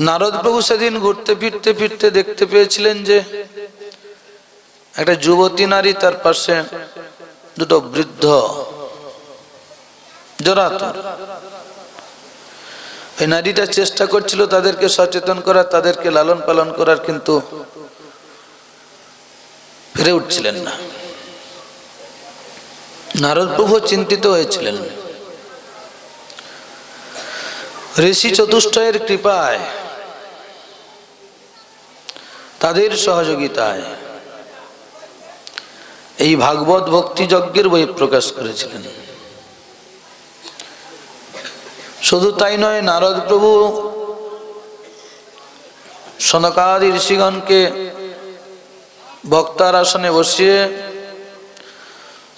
নারদ প্রভু সেদিন ঘুরতে ফিরতে ফিরতে দেখতে পেয়েছিলেন যে একটা যুবতী নারী, তার পাশে দুটো বৃদ্ধ জরাতুর। এই নারীটা চেষ্টা করছিল তাদেরকে সচেতন করার, তাদেরকে লালন পালন করার, কিন্তু পেরে উঠছিলেন না। নারদ প্রভু চিন্তিত হয়েছিলেন। ঋষি চতুষ্টয়ের কৃপায়, তাদের সহযোগিতায় এই ভাগবত ভক্তি যজ্ঞের বই প্রকাশ করেছিলেন। শুধু তাই নয়, নারদ প্রভু সনকাদি ঋষিগণকে বক্তার আসনে বসিয়ে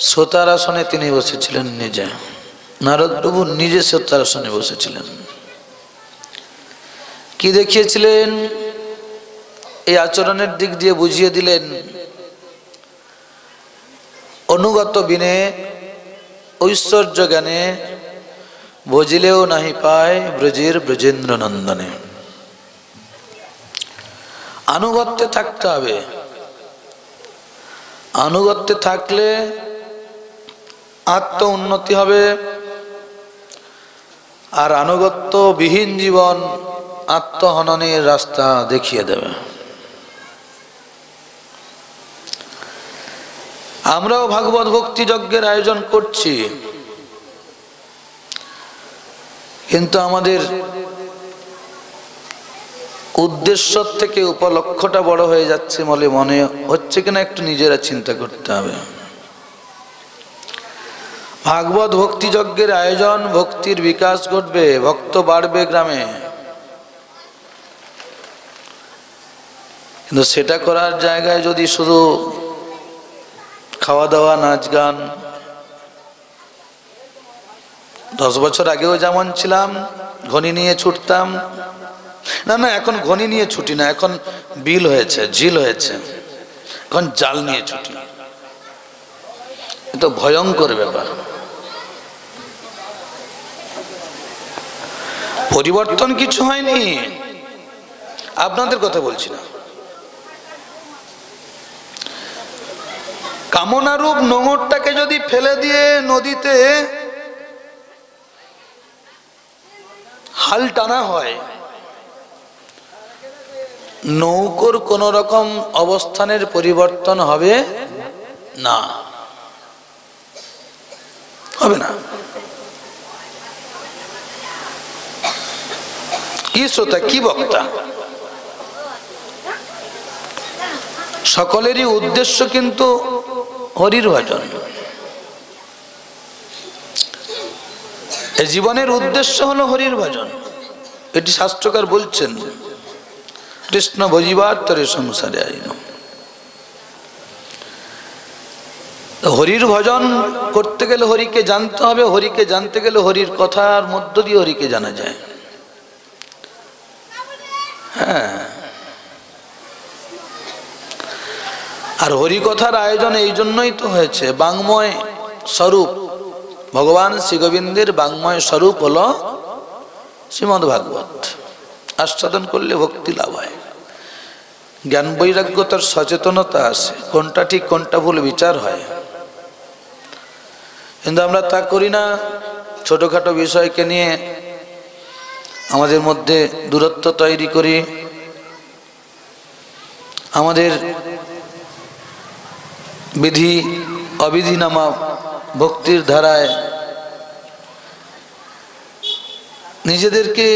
শ্রোতার আসনে তিনি বসেছিলেন নিজে। নারদ প্রভু নিজে শ্রোতার আসনে বসেছিলেন। কি দেখিয়েছিলেন? এই আচরণের দিক দিয়ে বুঝিয়ে দিলেন, অনুগত বিনে ঐশ্বর্য জ্ঞানে বুঝিলেও নাহি পায় ব্রজের ব্রজেন্দ্র নন্দনে। আনুগত্যে থাকতে হবে। আনুগত্যে থাকলে আত্ম উন্নতি হবে, আর আনুগত্য বিহীন জীবন আত্মহননের রাস্তা দেখিয়ে দেবে। আমরাও ভাগবত ভক্তি যজ্ঞের আয়োজন করছি, কিন্তু আমাদের উদ্দেশ্য থেকে উপলক্ষ্যটা বড় হয়ে যাচ্ছে বলে মনে হচ্ছে কিনা একটু নিজেরা চিন্তা করতে হবে। ভাগবত ভক্তি যজ্ঞের আয়োজন, ভক্তির বিকাশ ঘটবে, ভক্ত বাড়বে গ্রামে, কিন্তু সেটা করার জায়গায় যদি শুধু খাওয়া দাওয়া, নাচ গান, 10 বছর আগেও যেমন ছিলাম ঘনি নিয়ে ছুটতাম, না না এখন ঘনি নিয়ে ছুটি না, এখন বিল হয়েছে, ঝিল হয়েছে, এখন জাল নিয়ে ছুটি। এটা ভয়ঙ্কর ব্যাপার। পরিবর্তন কিছু হয়নি, আপনাদের কথা বলছি না। কামনারূপ নোঙরটাকে যদি ফেলে দিয়ে নদীতে হাল টানা হয়, নৌকোর কোন রকম অবস্থানের পরিবর্তন হবে না, হবে না। কি শ্রোতা, কি বক্তা, সকলেরই উদ্দেশ্য কিন্তু হরির ভজন। জীবনের উদ্দেশ্য হলো হরির ভজন, এটি শাস্ত্রকার বলছেন। কৃষ্ণ ভজিবার তরে সংসারে আইন। হরির ভজন করতে গেলে হরিকে জানতে হবে, হরিকে জানতে গেলে হরির কথার মধ্য দিয়ে হরিকে জানা যায়। হ্যাঁ, আর হরিকথার আয়োজন এই জন্যই তো হয়েছে। বাংময় স্বরূপ ভগবান শ্রী গোবিন্দের বাংময় স্বরূপ হলো শ্রীমদ্ ভাগবত। আস্বাদন করলে ভক্তি লাভ হয়, জ্ঞান বৈরাগ্যতার সচেতনতা আসে, কোনটা ঠিক কোনটা ভুল বিচার হয়। কিন্তু আমরা তা করি না। ছোটখাটো বিষয়কে নিয়ে আমাদের মধ্যে দূরত্ব তৈরি করি, আমাদের বিধি অবিধি নামা ভক্তির ধারায় নিজেদেরকে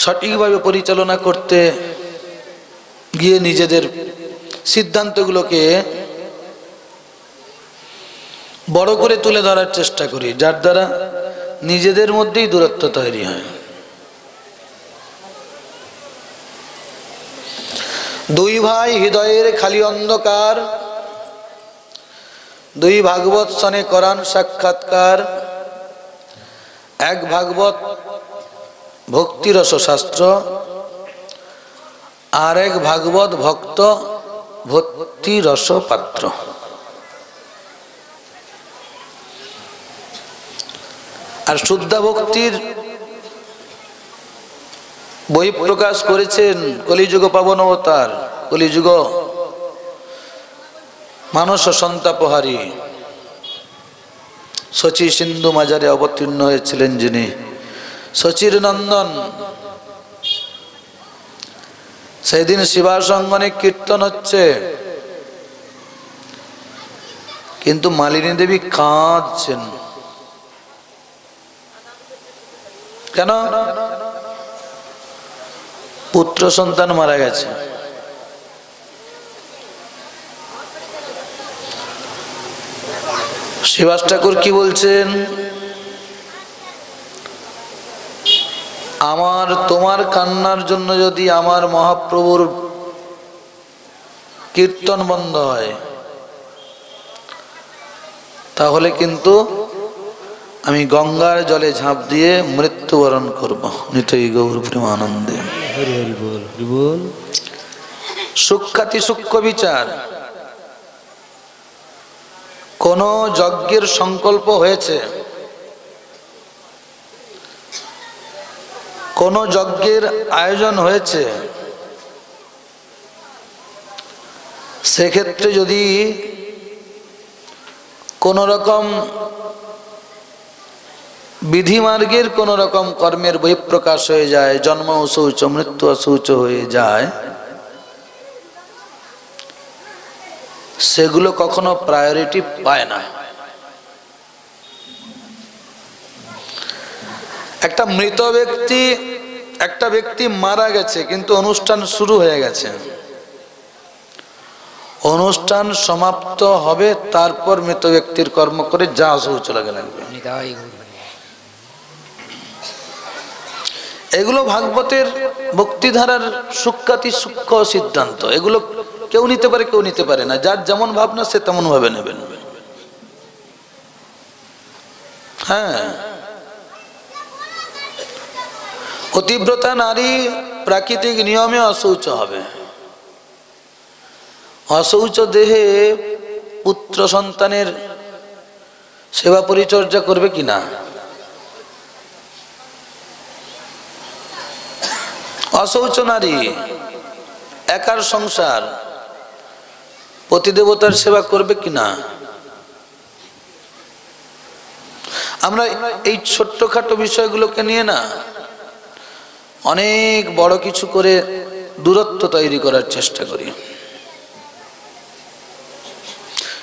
সঠিকভাবে পরিচালনা করতে গিয়ে নিজেদের সিদ্ধান্তগুলোকে বড় করে তুলে ধরার চেষ্টা করি, যার দ্বারা নিজেদের মধ্যেই দূরত্ব তৈরি হয়। দুই ভাই হৃদয়ের খালি অন্ধকার, দুই ভাগবত সনে করান সাক্ষাৎকার। এক ভাগবত ভক্তিরস শাস্ত্র, আর এক ভাগবত ভক্ত ভক্তিরস পাত্র। আর শুদ্ধ ভক্তির বই প্রকাশ করেছেন কলিযুগ পাবন অবতার, কলিযুগ মানস সন্তাপহারী শচী সিন্ধু মাজারে অবতীর্ণ হয়েছিলেন যিনি, শচীর নন্দন। সেই দিন শিবাসঙ্গনে কীর্তন হচ্ছে, কিন্তু মালিনী দেবী কাঁদছেন। কেন? পুত্র সন্তান মারা গেছে। শিবাস ঠাকুর কি বলছেন? আমার তোমার কান্নার জন্য যদি আমার মহাপ্রভুর কীর্তন বন্ধ হয়, তাহলে কিন্তু আমি গঙ্গার জলে ঝাঁপ দিয়ে মৃত্যুবরণ করব। নিতাই গৌর প্রেমানন্দে। সুখ্যাতি সূক্ষ্ম বিচার। কোন যজ্ঞের সংকল্প হয়েছে, কোন যজ্ঞের আয়োজন হয়েছে, সেক্ষেত্রে যদি কোন রকম বিধিমার্গের কোন রকম কর্মের বহিঃপ্রকাশ হয়ে যায়, জন্ম অশৌচ মৃত্যু অশৌচ হয়ে যায়, সেগুলো কখনো প্রায়োরিটি পায় না। একটা মৃত ব্যক্তি, একটা ব্যক্তি মারা গেছে, কিন্তু অনুষ্ঠান শুরু হয়ে গেছে, অনুষ্ঠান সমাপ্ত হবে, তারপর মৃত ব্যক্তির কর্ম করে যা শৌচ লাগে লাগবে। এগুলো ভাগবতের ভক্তিধারার সুখ্যাতি সূক্ষ্ম সিদ্ধান্ত। এগুলো কেউ নিতে পারে, কেউ নিতে পারে না। যার যেমন ভাবনা সে তেমন ভাবে নেবেন। হ্যাঁ, অতিব্রতা নারী প্রাকৃতিক নিয়মে অশৌচ হবে। অশৌচ দেহে পুত্র সন্তানের সেবা পরিচর্যা করবে কিনা? অশৌচ নারী একার সংসার, পতিদেবতার সেবা করবে কিনা? আমরা এই ছোট্টখাটো বিষয়গুলোকে নিয়ে না অনেক বড় কিছু করে দূরত্ব তৈরি করার চেষ্টা করি।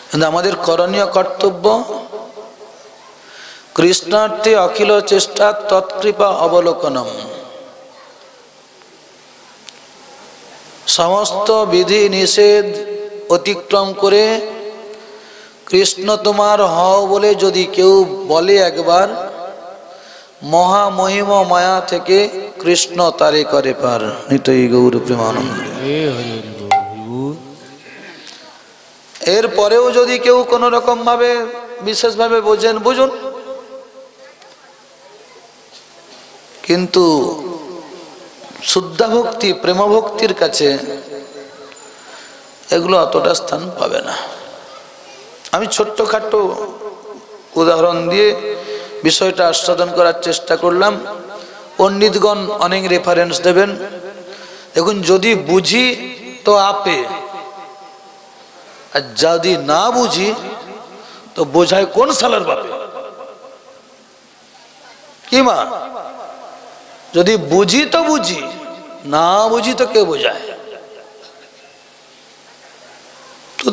কিন্তু আমাদের করণীয় কর্তব্য, কৃষ্ণার্থে অখিল চেষ্টা তৎকৃপা অবলোকনম। সমস্ত বিধি নিষেধ অতিক্রম করে কৃষ্ণ তোমার হও বলে যদি কেউ বলে একবার, মহামহিম মায়া থেকে কৃষ্ণ তারে করে পার। নিতাই গৌর প্রেমানন্দে। এর পরেও যদি কেউ কোন রকম ভাবে বিশেষভাবে বোঝেন, বুঝুন, কিন্তু শুদ্ধ ভক্তি, প্রেম ভক্তির কাছে এগুলো অতটা স্থান পাবে না। আমি ছোট্টখাটো উদাহরণ দিয়ে বিষয়টা আস্বাদন করার চেষ্টা করলাম। পণ্ডিতগণ অনেক রেফারেন্স দেবেন। দেখুন, যদি বুঝি তো আপে, আর যদি না বুঝি তো বোঝায় কোন সালার বাপে। কি মা? যদি বুঝি তো বুঝি, না বুঝি তো কে বোঝায়?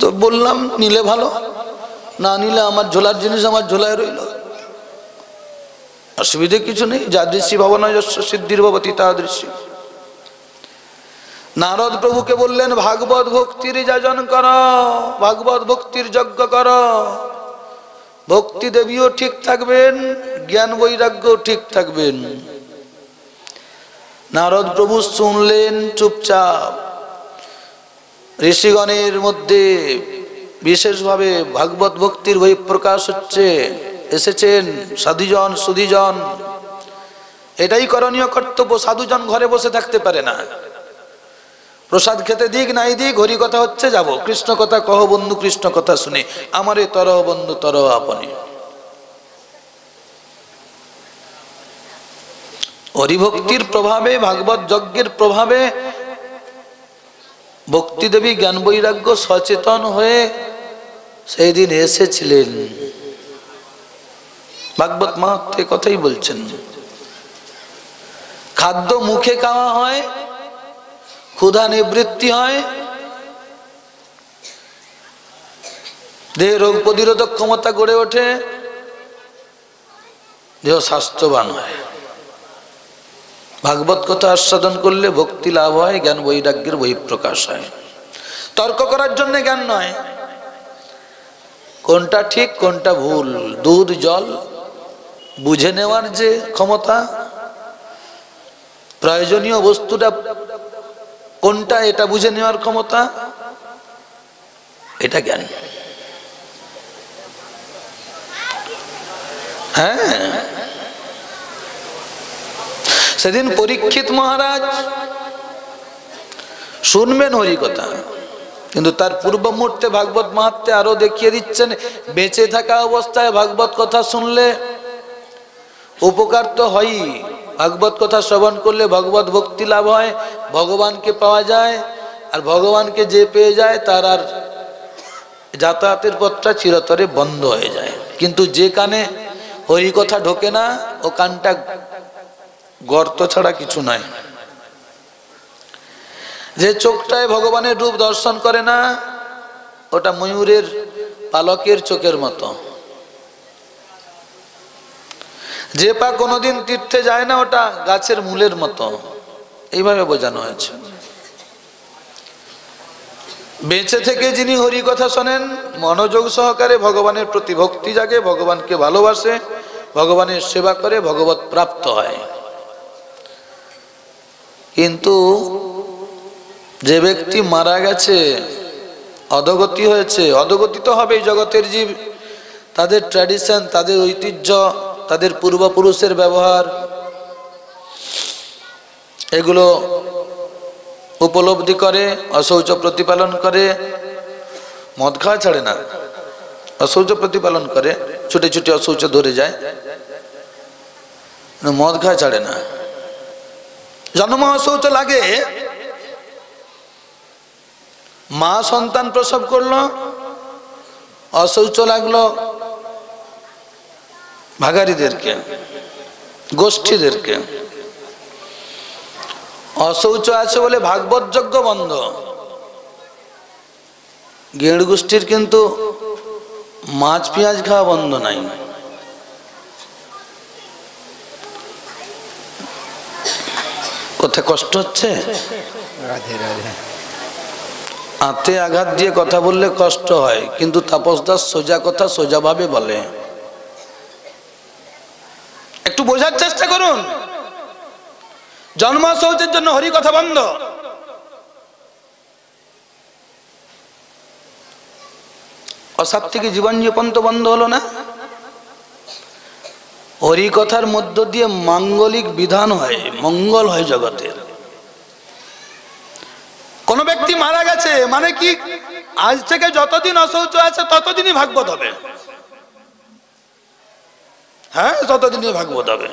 তো বললাম, নিলে ভালো, না নিলে আমার ঝোলার জিনিস আমার ঝোলায় রইল, অসুবিধে কিছু নেই। যাদৃশী ভাবনা যস্য সিদ্ধির ভবতি তাদৃশী। নারদ প্রভুকে বললেন, ভাগবত ভক্তির যাজন কর, ভাগবত ভক্তির যজ্ঞ কর, ভক্তি দেবীও ঠিক থাকবেন, জ্ঞান বৈরাগ্যও ঠিক থাকবেন। নারদ প্রভু শুনলেন চুপচাপ। ঋষিগণের মধ্যে বিশেষভাবে ভাগবত ভক্তির বহিঃপ্রকাশ হচ্ছে, এসেছেন সাধুজন সুধীজন। এটাই করণীয় কর্তব্য। সাধুজন ঘরে বসে থাকতে পারে না। প্রসাদ খেতে দিক নাই দিক, হরি কথা হচ্ছে, যাব কৃষ্ণ কথা কহ বন্ধু, কৃষ্ণ কথা শুনে আমারে তরহ বন্ধু তরহ আপনি। হরিভক্তির প্রভাবে, ভাগবত যজ্ঞের প্রভাবে ভক্তি দেবী জ্ঞান বৈরাগ্য সচেতন হয়ে সেই দিন এসেছিলেন। ভাগবত মাহাত্ম্যে কথাই বলছেন, খাদ্য মুখে খাওয়া হয়, ক্ষুধা নিবৃত্তি হয়, দেহে রোগ প্রতিরোধক ক্ষমতা গড়ে ওঠে, দেহ স্বাস্থ্যবান হয়। ভাগবত কথা আস্বাদন করলে ভক্তি লাভ হয়, জ্ঞান বৈরাগ্যের বহিঃপ্রকাশ হয়। তর্ক করার জন্য জ্ঞান নয়, কোনটা ঠিক কোনটা ভুল, দুধ জল বুঝে নেওয়ার যে ক্ষমতা, প্রয়োজনীয় বস্তুটা কোনটা এটা বুঝে নেওয়ার ক্ষমতা, এটা জ্ঞান। হ্যাঁ, সেদিন পরীক্ষিত মহারাজ শুনবেন হরি কথা, কিন্তু তার পূর্ব মুহূর্তে ভাগবত মাহাত্ম্যে আরো দেখিয়ে দিচ্ছেন, বেঁচে থাকা অবস্থায় ভাগবত কথা শুনলে উপকার তো হয়ই, ভাগবত কথা শ্রবণ করলে ভগবত ভক্তি লাভ হয়, ভগবানকে পাওয়া যায়, আর ভগবানকে যে পেয়ে যায় তার আর যাতায়াতের পথটা চিরতরে বন্ধ হয়ে যায়। কিন্তু যে কানে হরি কথা ঢোকে না, ও কানটা গর্ত ছাড়া কিছু নাই। যে চোখটায় ভগবানের রূপ দর্শন করে না, ওটা ময়ূরের পালকের চোখের মতো। যে পা কোনোদিন তীর্থে যায় না, ওটা গাছের মূলের মতো। এইভাবে বোঝানো হয়েছে। বেঁচে থেকে যিনি হরি কথা শোনেন, মনোযোগ সহকারে ভগবানের প্রতি ভক্তি জাগে, ভগবানকে ভালোবাসে, ভগবানের সেবা করে, ভগবত প্রাপ্ত হয়। কিন্তু যে ব্যক্তি মারা গেছে, অধোগতি হয়েছে, অধোগতি তো হবেই, জগতের জীব, তাদের ট্র্যাডিশন, তাদের ঐতিহ্য, তাদের পূর্বপুরুষের ব্যবহার, এগুলো উপলব্ধি করে, অশৌচ প্রতিপালন করে, মদ খাওয়া ছাড়ে না, অশৌচ প্রতিপালন করে, ছুটে ছুটে অশৌচ ধরে যায়, মদ খাওয়া ছাড়ে না। জন্ম অশৌচ লাগে, মা সন্তান প্রসব করলো, অশৌচ লাগলো ভাগারিদেরকে, গোষ্ঠীদেরকে। অশৌচ আছে বলে ভাগবত যজ্ঞ বন্ধ। গেঁড় গোষ্ঠীর কিন্তু মাছ পেঁয়াজ খাওয়া বন্ধ নাই। কোথায় কষ্ট হচ্ছে? আতে আঘাত দিয়ে কথা বললে কষ্ট হয়, কিন্তু তাপসদাস সোজা কথা সোজাভাবে বলে। একটু বোঝার চেষ্টা করুন। জন্ম শৌচের জন্য হরি কথা বন্ধ। অসাত্বিক জীবন যাপন তো বন্ধ হলো না। হরি কথার মধ্য দিয়ে মাঙ্গলিক বিধান হয়, মঙ্গল হয় জগতের। কোন ব্যক্তি মারা গেছে মানে কি, আজ থেকে যতদিন অশৌচ আছে ততদিনই ভাগবত হবে। হ্যাঁ, ততদিনই ভাগবত হবে,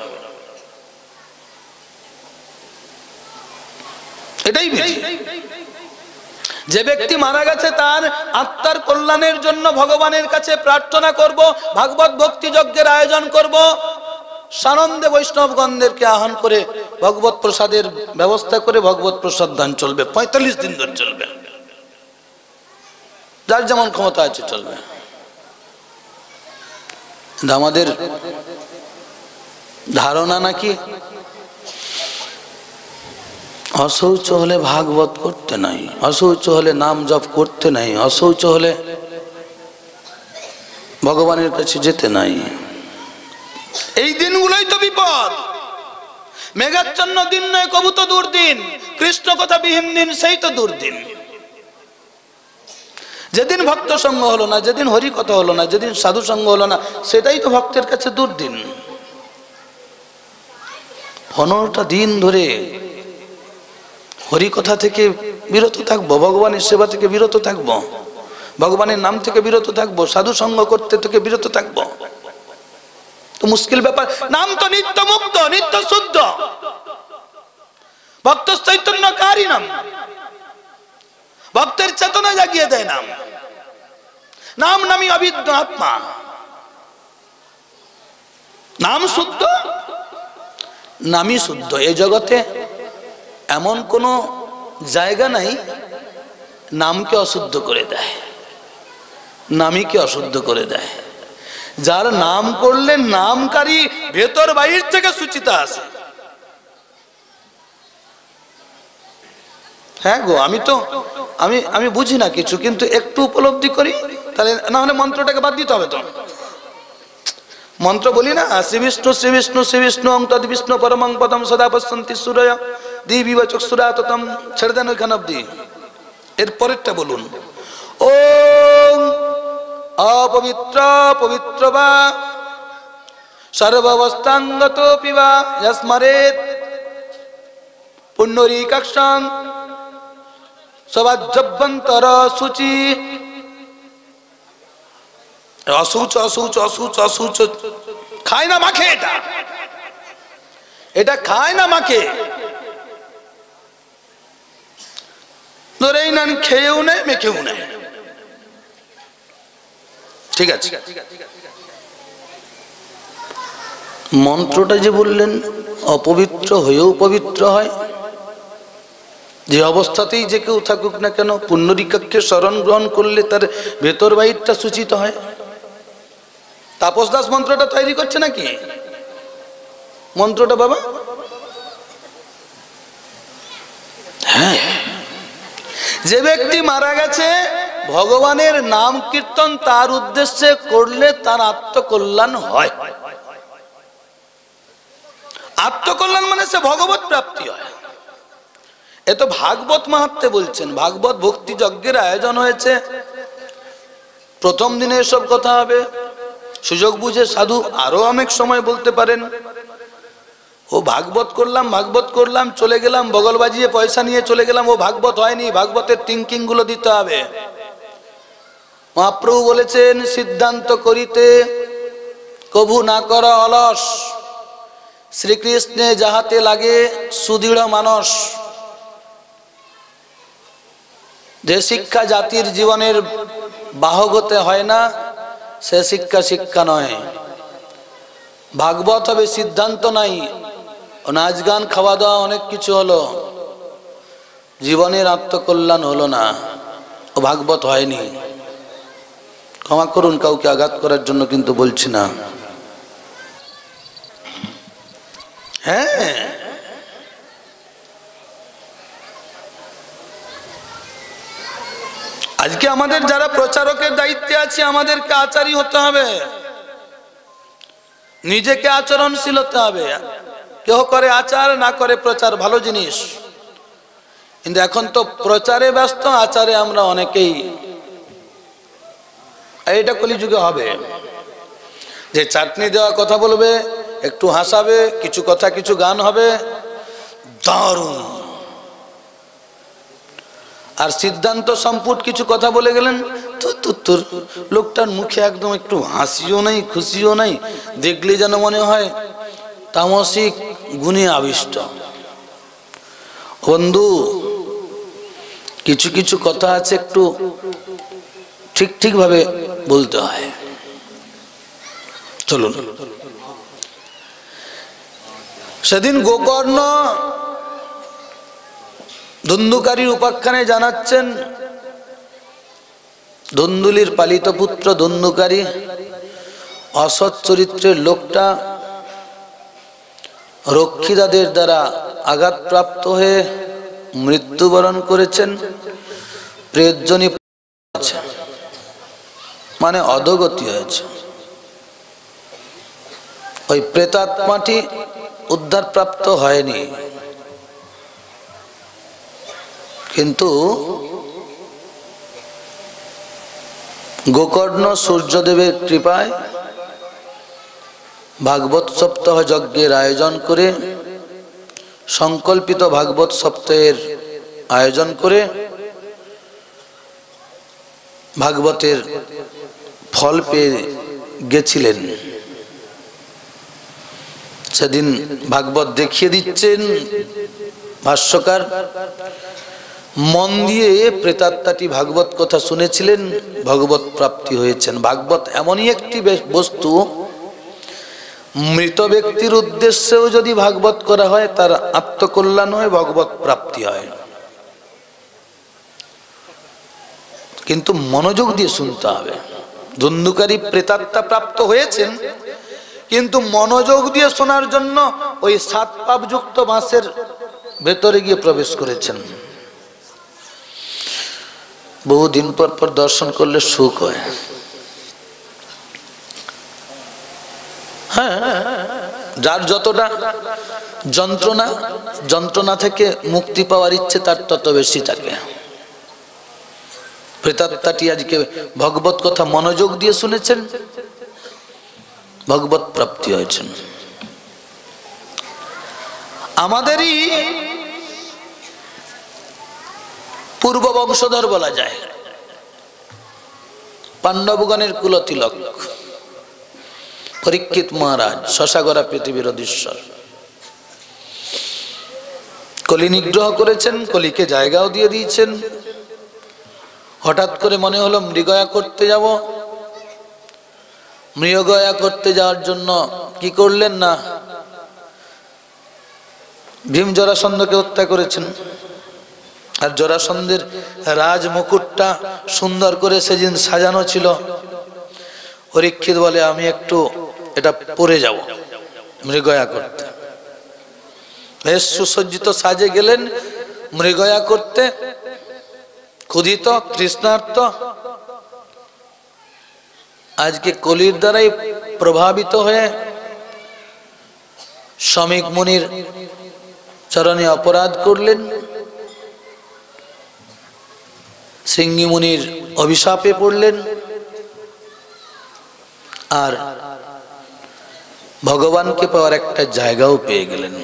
এটাই বিধি। যে ব্যক্তি মারা গেছে তার আত্মার কল্যাণের জন্য ভগবানের কাছে প্রার্থনা করব, ভাগবত ভক্তি যজ্ঞের আয়োজন করব, সানন্দে বৈষ্ণবগণদেরকে আহ্বান করে ভগবত প্রসাদের ব্যবস্থা করে ভগবত প্রসাদ দান চলবে, 45 দিন ধরে চলবে, যার যেমন ক্ষমতা আছে চলবে। আমাদের ধারণা নাকি অশৌচ হলে ভাগবত করতে নাই, অশৌচ হলে নাম জপ করতে নাই, অশৌচ হলে ভগবানের কাছে যেতে নাই। এই দিনগুলোই তো বিপদ। মেঘাচ্ছন্ন দিন নয় কবু তো দুর্দিন, কৃষ্ণ কথা বিহীন দিন সেই তো দুর্দিন। যেদিন ভক্ত সঙ্গ হলো না, যেদিন হরি কথা হলো না, যেদিন সাধু সঙ্গ হলো না, সেটাই তো ভক্তের কাছে দুর্দিন। 15টা দিন ধরে হরি কথা থেকে বিরত থাকবো, ভগবানের সেবা থেকে বিরত থাকবো, ভগবানের নাম থেকে বিরত থাকবো, সাধু সঙ্গ করতে থেকে বিরত থাকবো। তো মুশকিল ব্যাপার। নাম তো নিত্য মুক্ত, নিত্য শুদ্ধ, ভক্ত চৈতন্যকারী নাম, ভক্তের চেতনা জাগিয়ে দেয় নাম। নাম নামই অবিদ্য আত্মা। নাম শুদ্ধ, নামই শুদ্ধ। এই জগতে এমন কোন জায়গা নাই নামকে অশুদ্ধ করে দেয়, নামীকে অশুদ্ধ করে দেয়। যার নাম করলে নামকারী ভেতর বাইর থেকে সুচিতা আসে। হ্যাঁ গো, আমি বুঝি না কিছু, কিন্তু একটু উপলব্ধি করি, তাহলে না হলে মন্ত্রটাকে বাদ দিতে হবে। তো মন্ত্র বলি না, শ্রী বিষ্ণু শ্রী বিষ্ণু শ্রী বিষ্ণু অং তদ বিষ্ণু পরমং পদম সদা পশ্যন্তি সূরয় দিবিব চক্ষুরাততম, ছেড়ে দেন ওইখানে অবধি। এর পরেরটা বলুন, ওম অপবিত্র পবিত্র বা সর্বাবস্থাঙ্গতোপি বা যস্মরেৎ পুণ্যরিকাক্ষং সবাজ্জভ্যন্তর শুচি। অসুচ অসুচ অসুচ অসুচ খায় না মাখে, এটা খায় না মাখে, ধরেই নেন, খেয়েও নেয় মেখেও নেয়। ঠিক আছে, মন্ত্রটা যে বললেন অপবিত্র হয়েও পবিত্র হয়, যে অবস্থাতেই যে কেউ থাকুক না কেন পুণ্যরিকাক্ষে শরণ গ্রহণ করলে তার ভেতর বাহিরটা সূচিত হয়। তাপস দাস মন্ত্রটা তৈরি করছে নাকি মন্ত্রটা বাবা? হ্যাঁ, যে ব্যক্তি মারা গেছে ভগবানের নাম কীর্তন তার উদ্দেশ্যে করলে তার আত্মকল্যাণ হয়। আত্মকল্যাণ মানে সে ভগবত প্রাপ্তি হয়। এ তো ভাগবত মাহাত্ম্যে বলছেন, ভাগবত ভক্তি যজ্ঞের আয়োজন হয়েছে। প্রথম দিনে এসব কথা হবে, সুযোগ বুঝে সাধু আরো অনেক সময় বলতে পারেন, ও ভাগবত করলাম চলে গেলাম, বগল বাজিয়ে পয়সা নিয়ে চলে গেলাম, ও ভাগবত হয়নি। ভাগবতের থিঙ্কিং গুলো দিতে হবে। মহাপ্রভু বলেছেন, সিদ্ধান্ত করিতে কভু না কর অলস, শ্রীকৃষ্ণে যাহাতে লাগে সুদৃঢ় মানস। যে শিক্ষা জাতির জীবনের বাহক হতে হয় না, সে শিক্ষা শিক্ষা নয়। ভাগবত হবে, সিদ্ধান্ত নাই, নাচ গান খাওয়া দাওয়া অনেক কিছু হলো, জীবনের আত্মকল্যাণ হলো না, ও ভাগবত হয়নি। ক্ষমা করুন, কাউকে আঘাত করার জন্য কিন্তু বলছি না। হ্যাঁ, আজকে আমাদের যারা প্রচারকের দায়িত্বে আছে, আমাদেরকে আচারী হতে হবে, নিজেকে আচরণশীল হতে হবে। কেউ করে আচার, না করে প্রচার, ভালো জিনিস, কিন্তু এখন তো প্রচারে ব্যস্ত, আচারে আমরা অনেকেই। এইটা কলিযুগে হবে, যে চাটনি দেওয়া কথা বলবে, একটু হাসাবে, কিছু কথা কিছু গান হবে, দারুণ। আর সিদ্ধান্ত সম্পুট কিছু কথা বলে গেলেন, তোর লোকটার মুখে একদম একটু হাসিও নাই, খুশিও নাই, দেখলে যেন মনে হয় তামসিক গুণে আবিষ্ট। বন্ধু, কিছু কিছু কথা আছে একটু ঠিক ঠিক ভাবে বলতে হয়। চলুন, সেদিন গোকর্ণ ধুন্ধুকারীর উপাখ্যানে জানাচ্ছেন, ধুন্ধুলির পালিত পুত্র ধুন্ধুকারী অসৎ চরিত্রের লোকটা রক্ষিতাদের দ্বারা আঘাতপ্রাপ্ত হয়ে মৃত্যুবরণ করেছেন। প্রেতজনী মানে অধোগতি হয়েছে। ওই প্রেতাত্মাটি উদ্ধার প্রাপ্ত হয়নি, কিন্তু গোকর্ণ সূর্যদেবের কৃপায় ভাগবত সপ্তাহ যজ্ঞের আয়োজন করে, সংকল্পিত ভাগবত সপ্তাহের আয়োজন করে ভাগবতের ফল পেয়ে গেছিলেন। সেদিন ভাগবত দেখিয়ে দিচ্ছেন ভাষ্যকার, মন দিয়ে প্রেতাত্মাটি ভাগবত কথা শুনেছিলেন, ভগবত প্রাপ্তি হয়েছেন। ভাগবত এমনই একটি বস্তু, মৃত ব্যক্তির উদ্দেশ্যেও যদি ভাগবত করা হয় তার আত্মকল্যাণ হয়, ভগবত প্রাপ্তি হয়। কিন্তু মনোযোগ দিয়ে শুনতে হবে। ধুন্ধুকারী প্রেতাত্মা প্রাপ্ত হয়েছেন, কিন্তু মনোযোগ দিয়ে শোনার জন্য ওই 7 পাপযুক্ত বাঁশের ভেতরে গিয়ে প্রবেশ করেছেন। বহুদিন পর পর দর্শন করলে সুখ হয়। হ্যাঁ, যার যতটা যন্ত্রণা থেকে মুক্তি পাওয়ার ইচ্ছে তার তত বেশি থাকে। প্রেতাত্মাটি আজকে ভগবত কথা মনোযোগ দিয়ে শুনেছেন, ভগবত প্রাপ্তি হয়েছেন। আমাদেরই পূর্ব বংশধর বলা যায়, পাণ্ডবগণের কুলতিলক পরীক্ষিত মহারাজ, শশাগরা পৃথিবীর অধীশ্বর। কলি নিগ্রহ করেছেন, কলিকে জায়গাও দিয়ে দিয়েছেন। হঠাৎ করে মনে হলো মৃগয়া করতে যাব। মৃগয়া করতে যাওয়ার জন্য কি করলেন না, ভীম জরাসন্ধকে হত্যা করেছেন। আর জরাসন্ধের রাজ মুকুটটা সুন্দর করে সেদিন সাজানো ছিল। পরীক্ষিত বলে আমি একটু এটা পরে যাব মৃগয়া করতে। বেশ সুসজ্জিত সাজে গেলেন মৃগয়া করতে, ক্ষুধিত কৃষ্ণার্ত। আজকে কলির দ্বারাই প্রভাবিত হয়ে শমিক মুনির চরণে অপরাধ করলেন, সিংহী মুনির অভিশাপে পড়লেন, আর ভগবানকে পাওয়ার একটা জায়গাও পেয়ে গেলেন।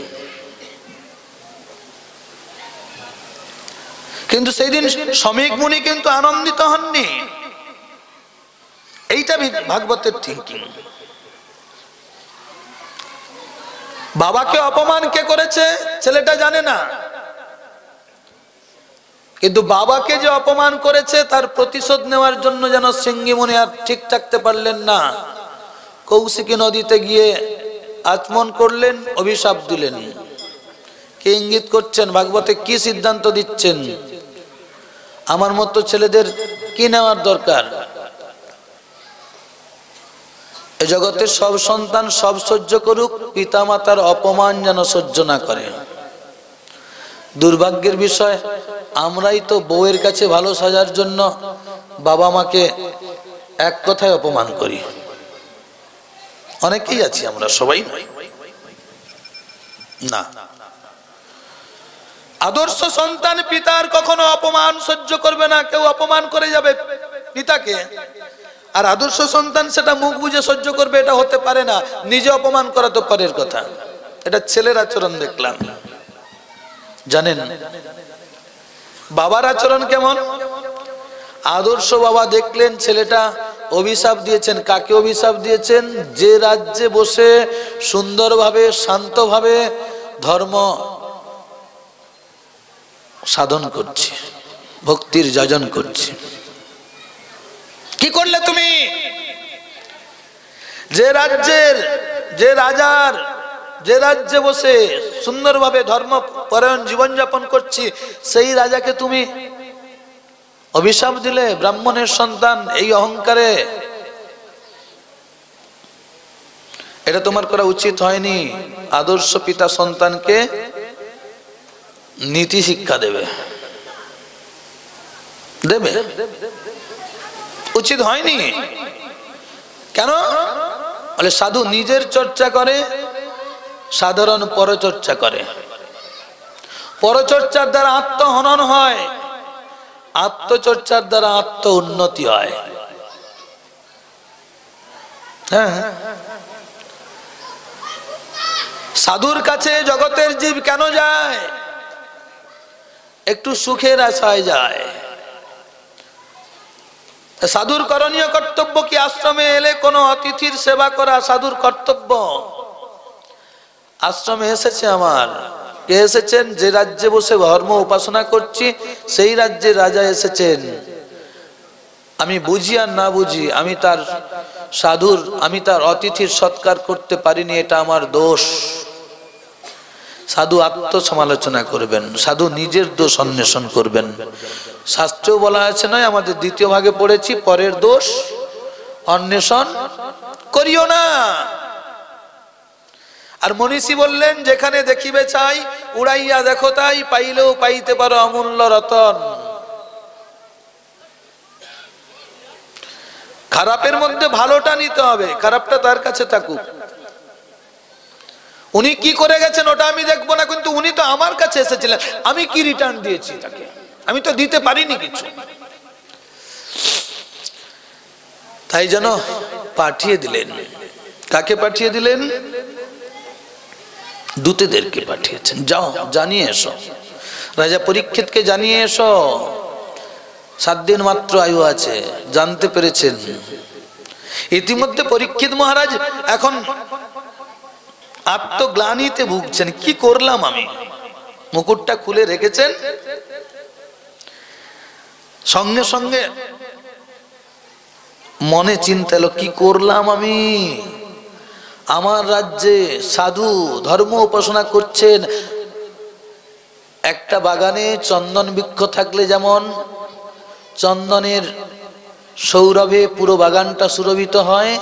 কিন্তু সেই দিন শমিক মুনি কিন্তু আনন্দিত হননি। এইটা ভাগবতের থিঙ্কিং। বাবাকে অপমান কে করেছে ছেলেটা জানে না, কিন্তু বাবাকে যে অপমান করেছে তার প্রতিশোধ নেওয়ার জন্য যেন সিংহী মুনি আর ঠিক থাকতে পারলেন না। কৌশিকী নদীতে গিয়ে আচমন করলেন, অভিশাপ দিলেন। কি ইঙ্গিত করছেন? ভাগবতে কি সিদ্ধান্ত দিচ্ছেন? আমার মতো ছেলেদের কি নেওয়ার দরকার? এ জগতের সব সন্তান সব সহ্য করুক, পিতা মাতার অপমান যেন সহ্য না করে। দুর্ভাগ্যের বিষয়, আমরাই তো বউয়ের কাছে ভালো সাজার জন্য বাবা মাকে এক কথায় অপমান করি। অনেকেই আছি আমরা, সবাই না। আদর্শ সন্তান পিতার কখনো অপমান সহ্য করবে না। কেউ অপমান করে যাবে পিতাকে, আর আদর্শ সন্তান সেটা মুখ বুজে সহ্য করবে, এটা হতে পারে না। নিজে অপমান করা তো পরের কথা। এটা ছেলের আচরণ দেখলাম। জানেন বাবার আচরণ কেমন? আদর্শ বাবা দেখলেন ছেলেটা অভিশাপ দিয়েছেন। কাকে অভিশাপ দিয়েছেন? যে রাজ্যে বসে সুন্দরভাবে শান্তভাবে ধর্ম সাধন করছি, ভক্তির যাজন করছি। কি করলে তুমি? যে রাজ্যের, যে রাজার, যে রাজ্যে বসে সুন্দরভাবে ধর্ম পরায়ণ জীবনযাপন করছি, সেই রাজাকে তুমি অভিশাপ দিলে। ব্রাহ্মণের সন্তান, এই অহংকারে। এটা তোমার করা উচিত হয়নি। আদর্শ পিতা সন্তানকে নীতি শিক্ষা দেবে, উচিত হয়নি। কেন? বলে সাধু নিজের চর্চা করে, সাধারণ পরচর্চা করে। পরচর্চার দ্বারা আত্মহনন হয়, আত্মচর্চার দ্বারা আত্ম উন্নতি হয়। হ্যাঁ, সাধুর কাছে জগতের জীব কেন যায়? একটু সুখের আশায় যায়। সাধুর করণীয় কর্তব্য কি? আশ্রমে এলে কোনো অতিথির সেবা করা সাধুর কর্তব্য। আশ্রমে এসেছে আমার। কে এসেছেন? যে রাজ্যে বসে ধর্ম উপাসনা করছি সেই রাজ্যে রাজা এসেছেন। আমি বুঝি আর না বুঝি আমি তার সাধুর, আমি তার অতিথির সৎকার করতে পারিনি, এটা আমার দোষ। সাধু আত্মসমালোচনা করবেন, সাধু নিজের দোষ অন্বেষণ করবেন। শাস্ত্রেও বলা আছে নয়, আমাদের দ্বিতীয় ভাগে পড়েছি, পরের দোষ অন্বেষণ করিও না। আর মনীষী বললেন, যেখানে দেখিবে চাই উড়াইয়া দেখো তাই, পাইলেও পাইতে পারো অমূল্য রতন। খারাপের মধ্যে ভালোটা নিতে হবে, খারাপটা তার কাছে থাকুক। উনি কি করে গেছেন ওটা আমি দেখবো না, কিন্তু উনি তো আমার কাছে এসেছিলেন, আমি কি রিটার্ন দিয়েছি তাকে? আমি তো দিতে পারিনি কিছু। তাই যেন পাঠিয়ে দিলেন। কাকে পাঠিয়ে দিলেন? দূতেদেরকে পাঠিয়েছেন, যাও জানিয়ে এসো, রাজা পরীক্ষিতকে জানিয়ে এসো। 7 দিন মাত্র আয়ু আছে, জানতে পেরেছেন। ইতিমধ্যে পরীক্ষিত মহারাজ এখন আত্মগ্লানিতে ভুগছেন, কি করলাম আমি? মুকুটটা খুলে রেখেছেন, সঙ্গে সঙ্গে মনে চিন্তা এলো, কি করলাম আমি? আমার রাজ্যে সাধু ধর্ম উপাসনা করছেন। একটা বাগানে চন্দন বৃক্ষ থাকলে যেমন চন্দনের সৌরভে পুরো বাগানটা সুরভিত হয়,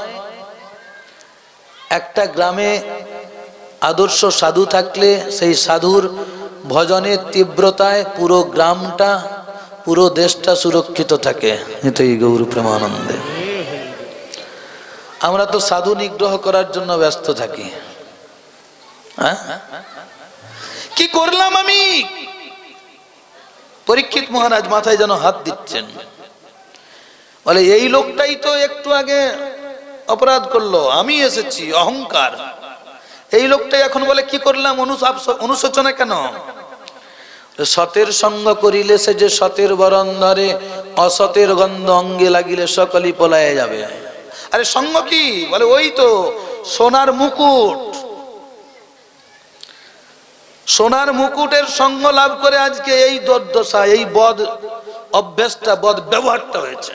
একটা গ্রামে আদর্শ সাধু থাকলে সেই সাধুর ভজনের তীব্রতায় পুরো গ্রামটা, পুরো দেশটা সুরক্ষিত থাকে। এটাই গৌর প্রেমানন্দে। আমরা তো সাধু নিগ্রহ করার জন্য ব্যস্ত থাকি। কি করলাম আমি? পরীক্ষিত মহারাজ মাথায় যেন হাত দিচ্ছেন, বলে এই লোকটাই তো একটু আগে অপরাধ করলো, আমি এসেছি, অহংকার। এই লোকটাই এখন বলে কি করলাম, অনুশোচনা কেন? সতের সঙ্গ করিলে সে যে সতের বরণ ধরে, অসতের গন্ধ অঙ্গে লাগিলে সকলই পলায়ে যাবে। আরে সঙ্গ কি? বলে ওই তো সোনার মুকুট। সোনার মুকুটের সঙ্গ লাভ করে আজকে এই দুর্দশা, এই বদ অভ্যাসটা, বদ ব্যবহারটা হয়েছে।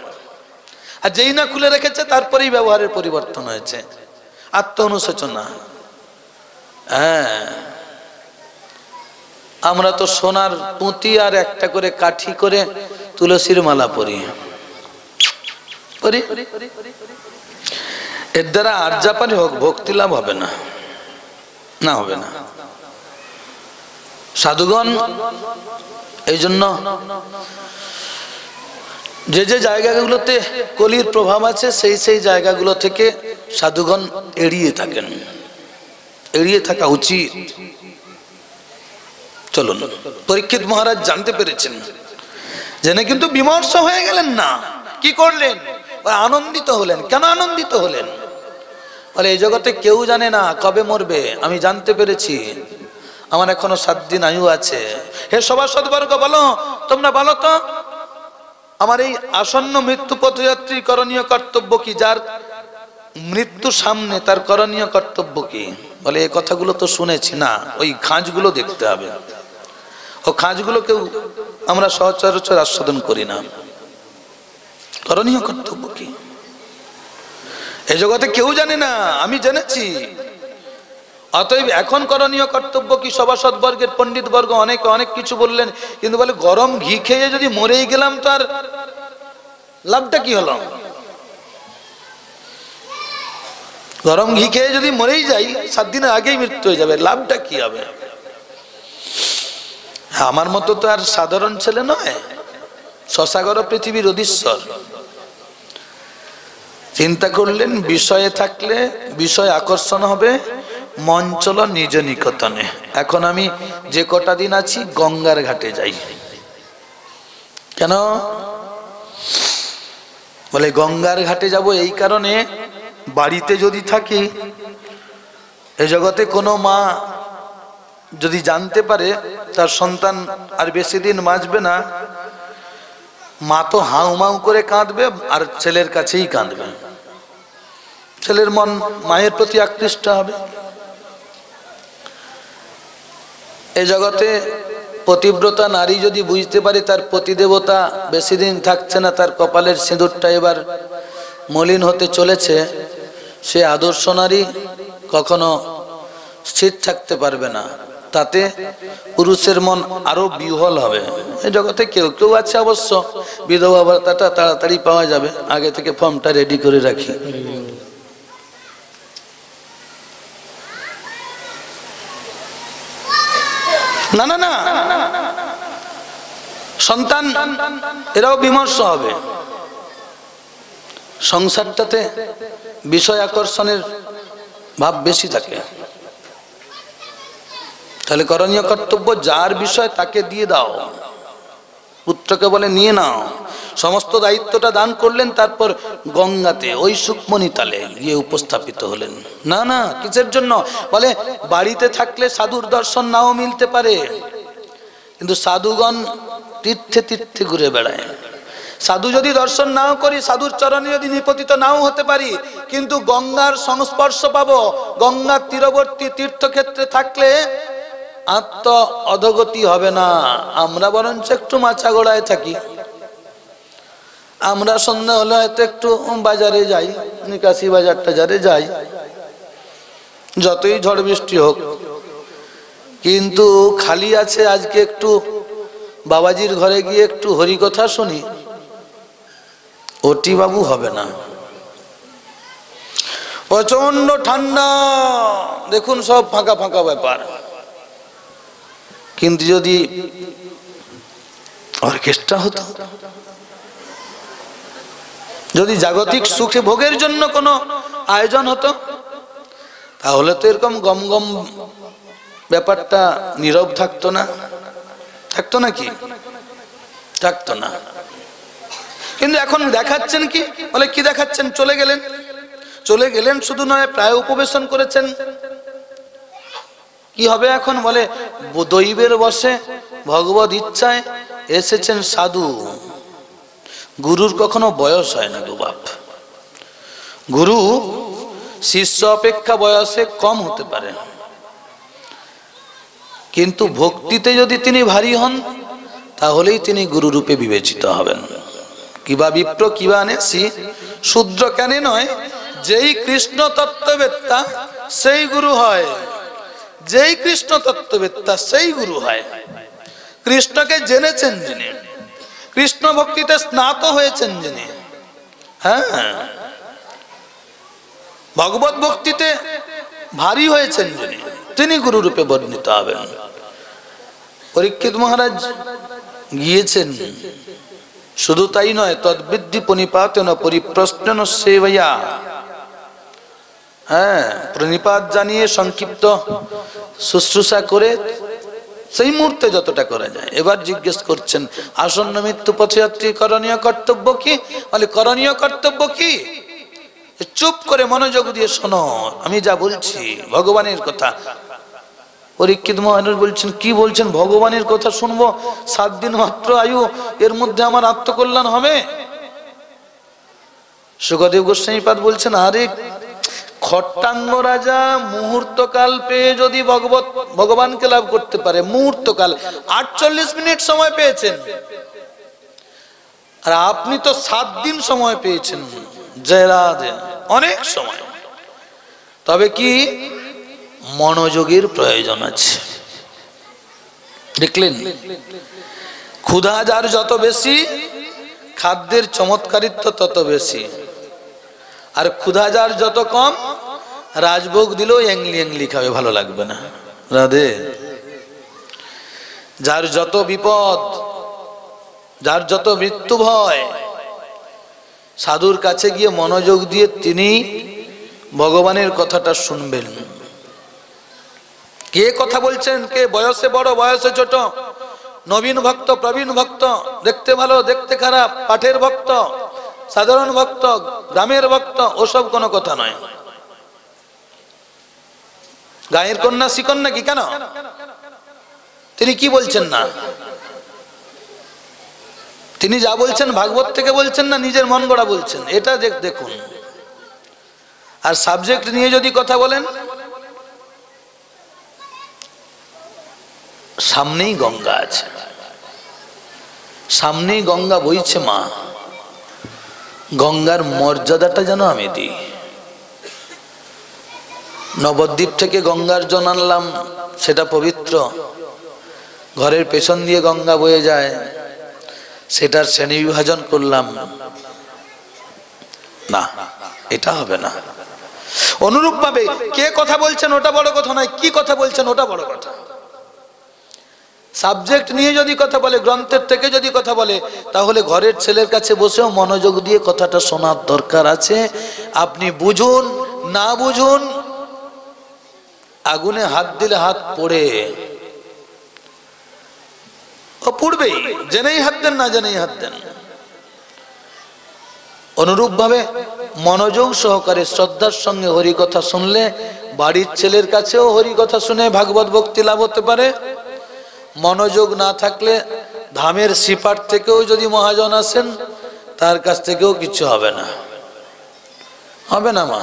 আর যেই না খুলে রেখেছে তারপরেই ব্যবহারের পরিবর্তন হয়েছে, আত্ম অনুশোচনা। হ্যাঁ, আমরা তো সোনার পুঁতি আর একটা করে কাঠি করে তুলসীর মালা পরি। এর দ্বারা আর্যাপানি হোক ভক্তি লাভ হবে না, না হবে না। সাধুগণ এই জন্য যে যে জায়গাগুলোতে কলির প্রভাব আছে সেই সেই জায়গাগুলো থেকে সাধুগণ এড়িয়ে থাকেন, এড়িয়ে থাকা উচিত। চলুন, পরীক্ষিত মহারাজ জানতে পেরেছেন, জেনে কিন্তু বিমর্ষ হয়ে গেলেন না। কি করলেন? আনন্দিত হলেন। কেন আনন্দিত হলেন? বলে এই জগতে কেউ জানে না কবে মরবে, আমি জানতে পেরেছি, আমার এখনো 7 দিন আয়ু আছে। হে সভাসদবর্গ, বলো, তোমরা বলো তো, আমার এই আসন্ন মৃত্যু পথযাত্রী করণীয় কর্তব্য কি? যার মৃত্যু সামনে তার করণীয় কর্তব্য কি? বলে এই কথাগুলো তো শুনেছি, না ওই খাঁজগুলো দেখতে হবে। ও খাঁজগুলো কেউ আমরা সচরাচর আস্বাদন করি না। করণীয় কর্তব্য কি এই জগতে কেউ জানে না, আমি জেনেছি। অতএব এখন করণীয় কর্তব্য কি? সভাসদ বর্গের পণ্ডিত বর্গ অনেকে অনেক কিছু বললেন, কিন্তু বলে গরম ঘি খেয়ে যদি মরেই গেলাম তো আর লাভটা কি হলো? গরম ঘি খেয়ে যদি মরেই যাই, 7 দিনের আগেই মৃত্যু হয়ে যাবে, লাভটা কি হবে? আমার মতো তো আর সাধারণ ছেলে নয়, শশাগর পৃথিবীর অধীশ্বর। চিন্তা করলেন, বিষয়ে থাকলে বিষয় আকর্ষণ হবে, মন চলো নিজ নিকটনে। এখন আমি যে কটা দিন আছি গঙ্গার ঘাটে যাই। কেন? বলে গঙ্গার ঘাটে যাব এই কারণে, বাড়িতে যদি থাকি, এ জগতে কোনো মা যদি জানতে পারে তার সন্তান আর বেশি দিন বাঁচবে না, মা তো হাউমাউ করে কাঁদবে আর ছেলের কাছেই কাঁদবে। ছেলের মন মায়ের প্রতি আকৃষ্ট হবে। এই জগতে পতিব্রতা নারী যদি বুঝতে পারে তার পতিদেবতা বেশি দিন থাকছে না, তার কপালের সিঁদুরটা এবার মলিন হতে চলেছে, সে আদর্শ নারী কখনো স্থির থাকতে পারবে না, তাতে পুরুষের মন আরো বিহ্বল হবে। এই জগতে কেউ কেউ আছে অবশ্য, বিধবা ভাতাটা তাড়াতাড়ি পাওয়া যাবে, আগে থেকে ফর্মটা রেডি করে রাখি। না না না, সন্তান এরাও বিমর্ষ হবে। সংসারটাতে বিষয় আকর্ষণের ভাব বেশি থাকে, তাহলে করণীয় কর্তব্য যার বিষয় তাকে দিয়ে দাও, পুত্রকে বলে নিয়ে নাও, সমস্ত দায়িত্বটা দান করলেন, তারপর গঙ্গাতে ওই সুকমণি তালে গিয়ে উপস্থাপিত হলেন। না না, কিসের জন্য? বলে বাড়িতে থাকলে সাধুর দর্শন নাও মিলতে পারে, কিন্তু সাধুগণ তীর্থে তীর্থে ঘুরে বেড়ায়। সাধু যদি দর্শন নাও করি, সাধুর চরণে যদি নিপতিত নাও হতে পারি, কিন্তু গঙ্গার সংস্পর্শ পাবো। গঙ্গার তীরবর্তী তীর্থক্ষেত্রে থাকলে আত্ম অধগতি হবে না। আমরা বরঞ্চ একটু মাছাগোড়ায় থাকি, আমরা সন্ধ্যা হলে হয়তো একটু বাজারে যাই, নিকাশি বাজার টাজারে যাই, যতই ঝড় বৃষ্টি হোক, কিন্তু খালি আছে আজকে একটু বাবাজির ঘরে গিয়ে একটু হরিকথা শুনি, ওটি বাবু হবে না। প্রচন্ড ঠান্ডা, দেখুন সব ফাঁকা ফাঁকা ব্যাপার, কিন্তু যদি অর্কেস্ট্রা হতো, যদি জাগতিক সুখে ভোগের জন্য কোনো আয়োজন হতো, তাহলে তো এরকম গম গম ব্যাপারটা নীরব থাকতো না, থাকতো নাকি? থাকতো না। কিন্তু এখন দেখাচ্ছেন কি? বলে কি দেখাচ্ছেন? চলে গেলেন, চলে গেলেন শুধু নয়, প্রায় উপবেশন করেছেন। কি হবে এখন? বলে দৈবের বসে ভগবত ইচ্ছায় এসেছেন সাধু। গুরুর কখনো বয়স হয় না গো বাপ, গুরু শিষ্য অপেক্ষা বয়সে কম হতে পারে, কিন্তু ভক্তিতে যদি তিনি ভারী হন, তাহলেই তিনি গুরু রূপে বিবেচিত হবেন। কিবা বিপ্র কিবা নেছি, শূদ্র কেন নয়, যেই কৃষ্ণ তত্ত্ববেত্তা সেই গুরু হয়, যেই কৃষ্ণ তত্ত্ববেত্তা সেই গুরু হয়। কৃষ্ণকে জেনেছেন যিনি, কৃষ্ণ ভক্তিতে স্নাত হয়েছেন যিনি, হ্যাঁ, ভগবত ভক্তিতে ভারী হয়েছেন যিনি, তিনি গুরু রূপে বর্ণিত হবেন। পরীক্ষিত মহারাজ গিয়েছেন, শুধু তাই নয়, তদ্বিদ্ধি প্রণিপাতেন পরিপ্রশ্নেন সেবয়া, হ্যাঁ, প্রণিপাত জানিয়ে সংক্ষিপ্ত শুশ্রূষা করে সেই মুহূর্তে যতটা করা যায়। এবার জিজ্ঞেস করছেন, আসন্ন মৃত্যু পথযাত্রী করণীয় কর্তব্য কি? বলে করণীয় কর্তব্য কি? চুপ করে মনোযোগ দিয়ে শোনো, আমি যা বলছি ভগবানের কথা। পরীক্ষিত মহারাজ বলছেন, কি বলছেন? ভগবানের কথা শুনবো? 7 দিন মাত্র আয়ু, এর মধ্যে আমার আত্মকল্যাণ হবে? সুখদেব গোস্বামীপাদ বলছেন, আরে খট্টাঙ্গ রাজা মুহূর্তকাল পেয়ে যদি ভগবানকে লাভ করতে পারে, মুহূর্তকাল 48 মিনিট সময় পেয়েছেন, আর আপনি তো 7 দিন সময় পেয়েছেন। জয় রাধে, অনেক সময়। তবে কি মনোযোগের প্রয়োজন আছে। দেখলেন, ক্ষুধা যার যত বেশি, খাদ্যের চমৎকারিত্ব তত বেশি, আর ক্ষুধা যার যত কম, রাজভোগ দিলেও এংলি এংলি খাবে, ভালো লাগবে না। রাধে। যার যত বিপদ, যার যত মৃত্যু ভয়, সাধুর কাছে গিয়ে মনোযোগ দিয়ে তিনি ভগবানের কথাটা শুনবেন। কে কথা বলছেন, কে বয়সে বড় বয়সে ছোট, নবীন ভক্ত প্রবীণ ভক্ত, দেখতে ভালো দেখতে খারাপ, পাঠের ভক্ত সাধারণ ভক্ত গ্রামের ভক্ত, ওসব কোনো কথা নয়। গায়ের কন্যা শিকন্যা কি কেন? তিনি কি বলছেন না? তিনি যা বলছেন ভাগবত থেকে বলছেন না নিজের মন গড়া বলছেন? এটা দেখুন। আর সাবজেক্ট নিয়ে যদি কথা বলেন, সামনেই গঙ্গা আছে, সামনেই গঙ্গা বইছে মা, গঙ্গার মর্যাদাটা যেন আমি দিই। নবদ্বীপ থেকে গঙ্গার জল আনলাম, সেটা পবিত্র, ঘরের পেছন দিয়ে গঙ্গা বয়ে যায়, সেটার শ্রেণী বিভাজন করলাম না, এটা হবে না। অনুরূপ ভাবে কে কথা বলছেন ওটা বড় কথা নয়, কি কথা বলছেন ওটা বড় কথা। সাবজেক্ট নিয়ে যদি কথা বলে, গ্রন্থের থেকে যদি কথা বলে, তাহলে ঘরের ছেলের কাছে বসেও মনোযোগ দিয়ে কথাটা শোনার দরকার আছে। আপনি বুঝুন না বুঝুন, আগুনে হাত দিলে হাত পড়ে, ও পুড়বেই, জেনেই হাত দেন না জেনেই হাত দেন। অনুরূপ ভাবে মনোযোগ সহকারে শ্রদ্ধার সঙ্গে হরি কথা শুনলে বাড়ির ছেলের কাছেও হরি কথা শুনে ভাগবত ভক্তি লাভ হতে পারে। মনোযোগ না থাকলে ধামের সিপার থেকেও যদি মহাজন আসেন, তার কাছ থেকেও কিছু হবে না, হবে না মা।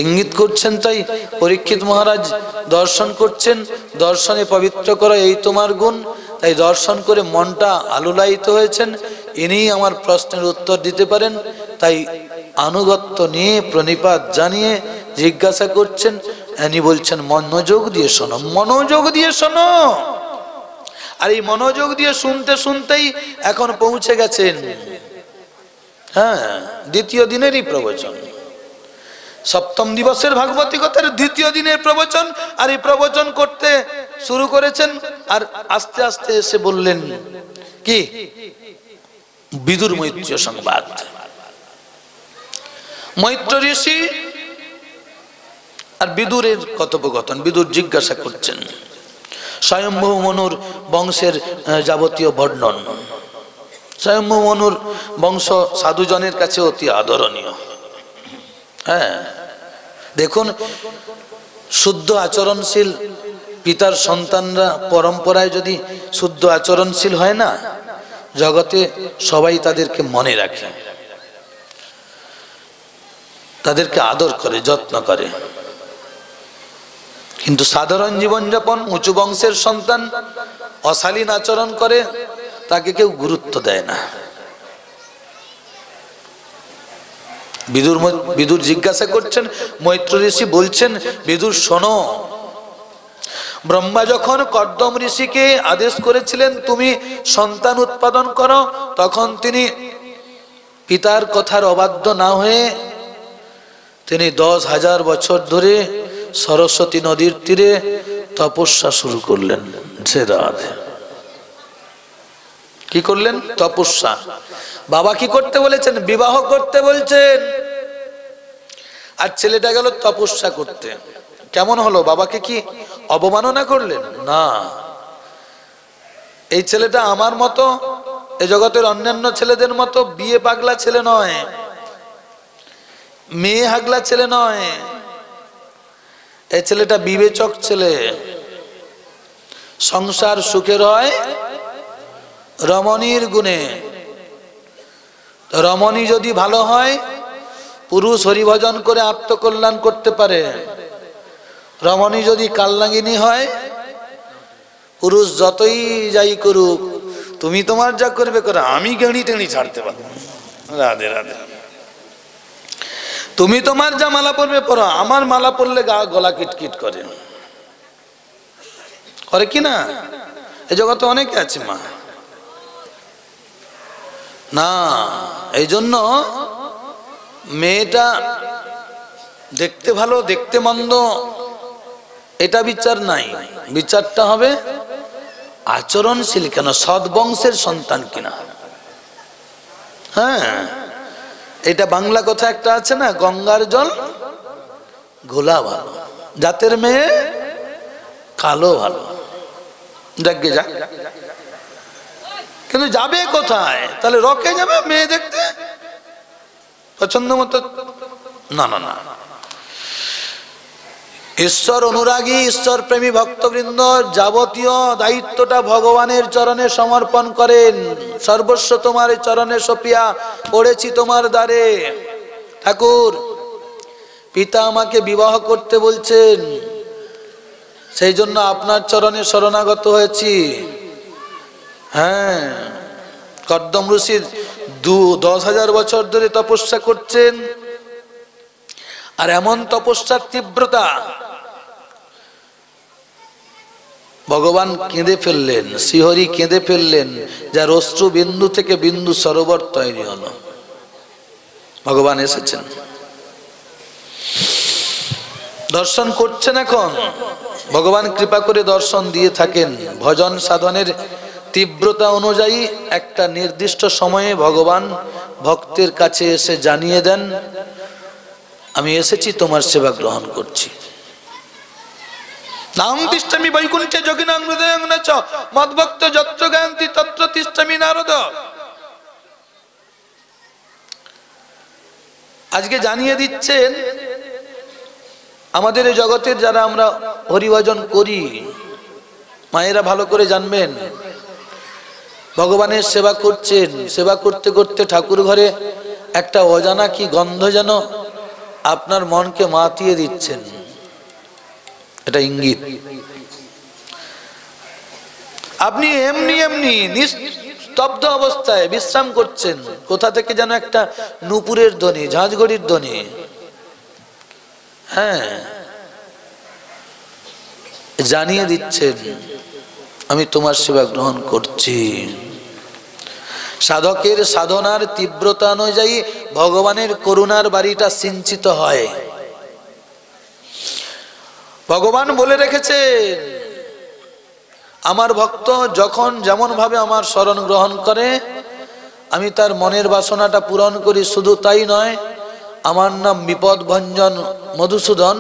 ইঙ্গিত করছেন, তাই পরীক্ষিত মহারাজ দর্শন করছেন, দর্শনে পবিত্র করো এই তোমার গুণ, তাই দর্শন করে মনটা আলুলায়িত হয়েছেন, ইনি আমার প্রশ্নের উত্তর দিতে পারেন, তাই আনুগত্য নিয়ে প্রণিপাত জানিয়ে জিজ্ঞাসা করছেন। ইনি বলছেন মনোযোগ দিয়ে শোনো, মনোযোগ দিয়ে শোনো। আর এই মনোযোগ দিয়ে শুনতে শুনতেই এখন পৌঁছে গেছেন, হ্যাঁ, দ্বিতীয় দিনেরই প্রবচন, সপ্তম দিবসের ভাগবতী কথার দ্বিতীয় দিনের প্রবচন। আর এই প্রবচন করতে শুরু করেছেন, আর আস্তে আস্তে এসে বললেন কি, বিদুর মৈত্র সংবাদ। মৈত্র ঋষি আর বিদুরের কথোপকথন। বিদুর জিজ্ঞাসা করছেন, স্বয়ম্ভু মনুর বংশের যাবতীয় বর্ণন। স্বয়ম্ভু মনুর বংশ সাধুজনের কাছে অতি আদরণীয়। হ্যাঁ, দেখুন, শুদ্ধ আচরণশীল পিতার সন্তানরা পরম্পরায় যদি শুদ্ধ আচরণশীল হয় না, জগতে সবাই তাদেরকে মনে রাখে, তাদেরকে আদর করে, যত্ন করে। কিন্তু সাধারণ জীবনযাপন, উঁচু বংশের সন্তান অশালীন আচরণ করে, তাকে কেউ গুরুত্ব দেয় না। বিদুর জিজ্ঞাসা করছেন, মৈত্র ঋষি বলছেন, বিদুর শোনো, ব্রহ্মা যখন কর্দম ঋষিকে আদেশ করেছিলেন তুমি সন্তান উৎপাদন করো, তখন তিনি পিতার কথার অবাধ্য না হয়ে তিনি 10,000 বছর ধরে সরস্বতী নদীর তীরে তপস্যা শুরু করলেন। কি করলেন? তপস্যা। বাবা কি করতে বলেছেন? বিবাহ করতে বলছেন, আর ছেলেটা গেল তপস্যা করতে। কেমন হলো? বাবাকে কি অবমাননা করলেন? না, এই ছেলেটা আমার মতো, এই জগতের অন্যান্য ছেলেদের মতো বিয়ে পাগলা ছেলে নয়, মেয়ে হাগলা ছেলে নয়, এই ছেলেটা বিবেচক ছেলে। সংসার সুখের হয় রমণীর গুণে। রমণী যদি ভালো হয়, পুরুষ হরিভজন করে আত্মকল্যাণ করতে পারে। রমণী যদি কালনাগিনী হয়, পুরুষ যতই যাই করুক, তুমি তোমার যা করবে করো, আমি গেঁড়ি টেঁড়ি ছাড়তে পারবো। রাধে রাধে। তুমি তোমার যা মালা পরবে পরো, আমার মালা পরলে গলা কিটকিট করে, করে কি না? এই জগতে অনেকে আছে মা। না, এই জন্য মেয়েটা দেখতে ভালো দেখতে মন্দ এটা বিচার নাই, বিচারটা হবে আচরণশীল কেন, সদ্বংশের সন্তান কিনা। হ্যাঁ, এটা বাংলা কথা একটা আছে না, গঙ্গার জল ঘোলা ভালো, জাতের মেয়ে কালো ভালো। দেখবে যা, কিন্তু যাবে কোথায়? তাহলে রকে যাবে মেয়ে দেখতে পছন্দ মতো? না না না। ঈশ্বর অনুরাগী, ঈশ্বর প্রেমী ভক্তবৃন্দ যাবতীয় দায়িত্বটা ভগবানের চরণে সমর্পণ করেন। সর্বস্ব তোমার চরণে সপিয়া পড়েছি তোমার দ্বারে। ঠাকুর, পিতা আমাকে বিবাহ করতে বলছেন, সেই জন্য আপনার চরণে শরণাগত হয়েছি। হ্যাঁ, কর্দম ঋষি 10,000 বছর ধরে তপস্যা করছেন, আর এমন তপস্যার তীব্রতা, ভগবান কেঁদে ফেললেন, শ্রীহরি কেঁদে ফেললেন, যার অশ্রু বিন্দু থেকে বিন্দু সরোবর তৈরি হলো। ভগবান এসেছেন, দর্শন করছেন। এখন ভগবান কৃপা করে দর্শন দিয়ে থাকেন। ভজন সাধনের তীব্রতা অনুযায়ী একটা নির্দিষ্ট সময়ে ভগবান ভক্তের কাছে এসে জানিয়ে দেন, আমি এসেছি, তোমার সেবা গ্রহণ করছি। নাম তিষ্ঠামি বৈকুণ্ঠে যোগিনাং হৃদয়ং ন চ মদ্ভক্ত যত্র গায়ন্তি তত্র তিষ্ঠামি নারদ। আজকে জানিয়ে দিচ্ছেন আমাদের এই জগতের যারা আমরা হরিভজন করি, মায়েরা ভালো করে জানবেন, ভগবানের সেবা করছেন, সেবা করতে করতে ঠাকুর ঘরে একটা অজানা কি গন্ধ যেন আপনার মনকে মাতিয়ে দিচ্ছেন, এটা ইঙ্গিত। আপনি এমনি এমনি নিস্তব্ধ অবস্থায় বিশ্রাম করছেন, কোথা থেকে যেন একটা নূপুরের ধ্বনি, ঝাঁঝগড়ির ধ্বনি, হ্যাঁ, জানিয়ে দিচ্ছেন আমি তোমার সেবা গ্রহণ করছি। সাধকের সাধনার তীব্রতা অনুযায়ী ভগবানের করুণার বাড়িটা সিঞ্চিত হয়। ভগবান বলে রেখেছেন, আমার ভক্ত যখন যেমন ভাবে আমার শরণ গ্রহণ করে আমি তার মনের বাসনাটা পূরণ করি। শুধু তাই নয়, আমার নাম বিপদ ভঞ্জন মধুসূদন,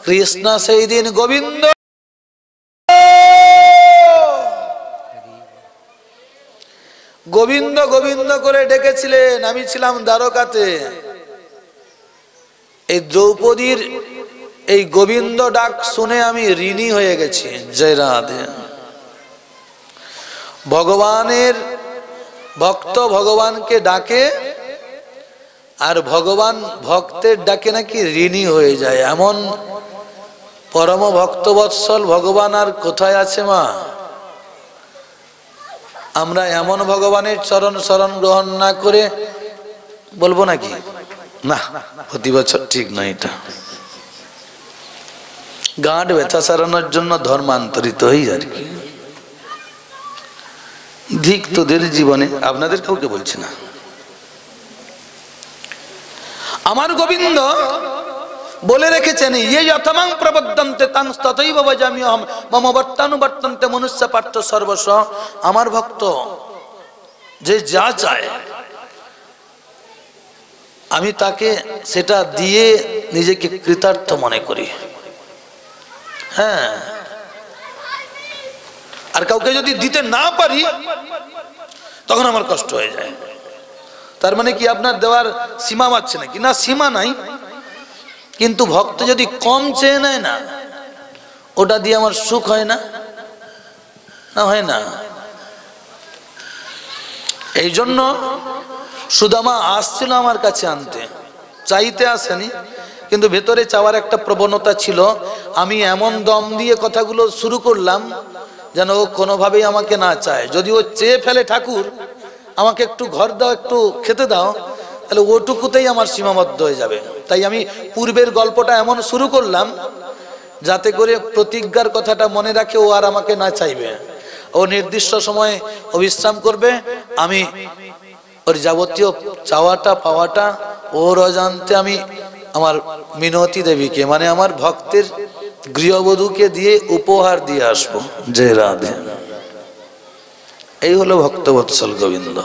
কৃষ্ণ সেই দিন গোবিন্দ গোবিন্দ গোবিন্দ করে ডেকেছিলেন। আমি ছিলাম দ্বারকাতে, এই দ্রৌপদীর এই গোবিন্দ ডাক শুনে আমি ঋণী হয়ে গেছি। জয় রাধে। ভগবানের ভক্ত ভগবানকে ডাকে, আর ভগবান ভক্তের ডাকে নাকি ঋণী হয়ে যায়। এমন পরম ভক্তবৎসল ভগবান আর কোথায় আছে মা? আমরা এমন ভগবানের চরণ শরণ গ্রহণ না করে বলবো নাকি না প্রতি বছর, ঠিক নয় এটা। গাঁট ব্যথা সারানোর জন্য ধর্মান্তরিত হই আর কি। ধিক তোদের জীবনে, আপনাদের কাউকে বলছি না। আমার গোবিন্দ বলে রেখেছেন, ইয়ে যথমাং প্রবদ্ধন্তে তাং তথৈব ভজাম্যহম মম বর্তানুবর্তন্তে মনুষ্য পার্থ সর্বস্ব। আমার ভক্ত যে যা চায় আমি তাকে সেটা দিয়ে নিজেকে কৃতার্থ মনে করি। হ্যাঁ, আর কাউকে যদি দিতে না পারি তখন আমার কষ্ট হয়ে যায়। তার মানে কি আপনার দেওয়ার সীমা মারছে নাকি? না, সীমা নাই, কিন্তু ভক্ত যদি কম চেয়ে নেয় না, ওটা দিয়ে আমার সুখ হয় না, না হয় না। এই জন্য সুদামা আসছিল আমার কাছে আনতে, চাইতে আসেনি, কিন্তু ভেতরে চাওয়ার একটা প্রবণতা ছিল। আমি এমন দম দিয়ে কথাগুলো শুরু করলাম যেন ও কোনোভাবেই আমাকে না চায়। যদি ও চেয়ে ফেলে ঠাকুর আমাকে একটু ঘর দাও, একটু খেতে দাও, তাহলে ওটুকুতেই আমার সীমাবদ্ধ হয়ে যাবে। তাই আমি পূর্বের গল্পটা এমন শুরু করলাম যাতে করে প্রতিজ্ঞার কথাটা মনে রাখে, ও আর আমাকে না চাইবে। ও নির্দিষ্ট সময়ে ও বিশ্রাম করবে, আমি ওর যাবতীয় চাওয়াটা পাওয়াটা ওর অজান্তে আমি আমার মিনতি দেবীকে, মানে আমার ভক্তের গৃহবধূকে দিয়ে উপহার দিয়ে আসবো। জয় রাধে। এই হলো ভক্তবৎসল গোবিন্দ।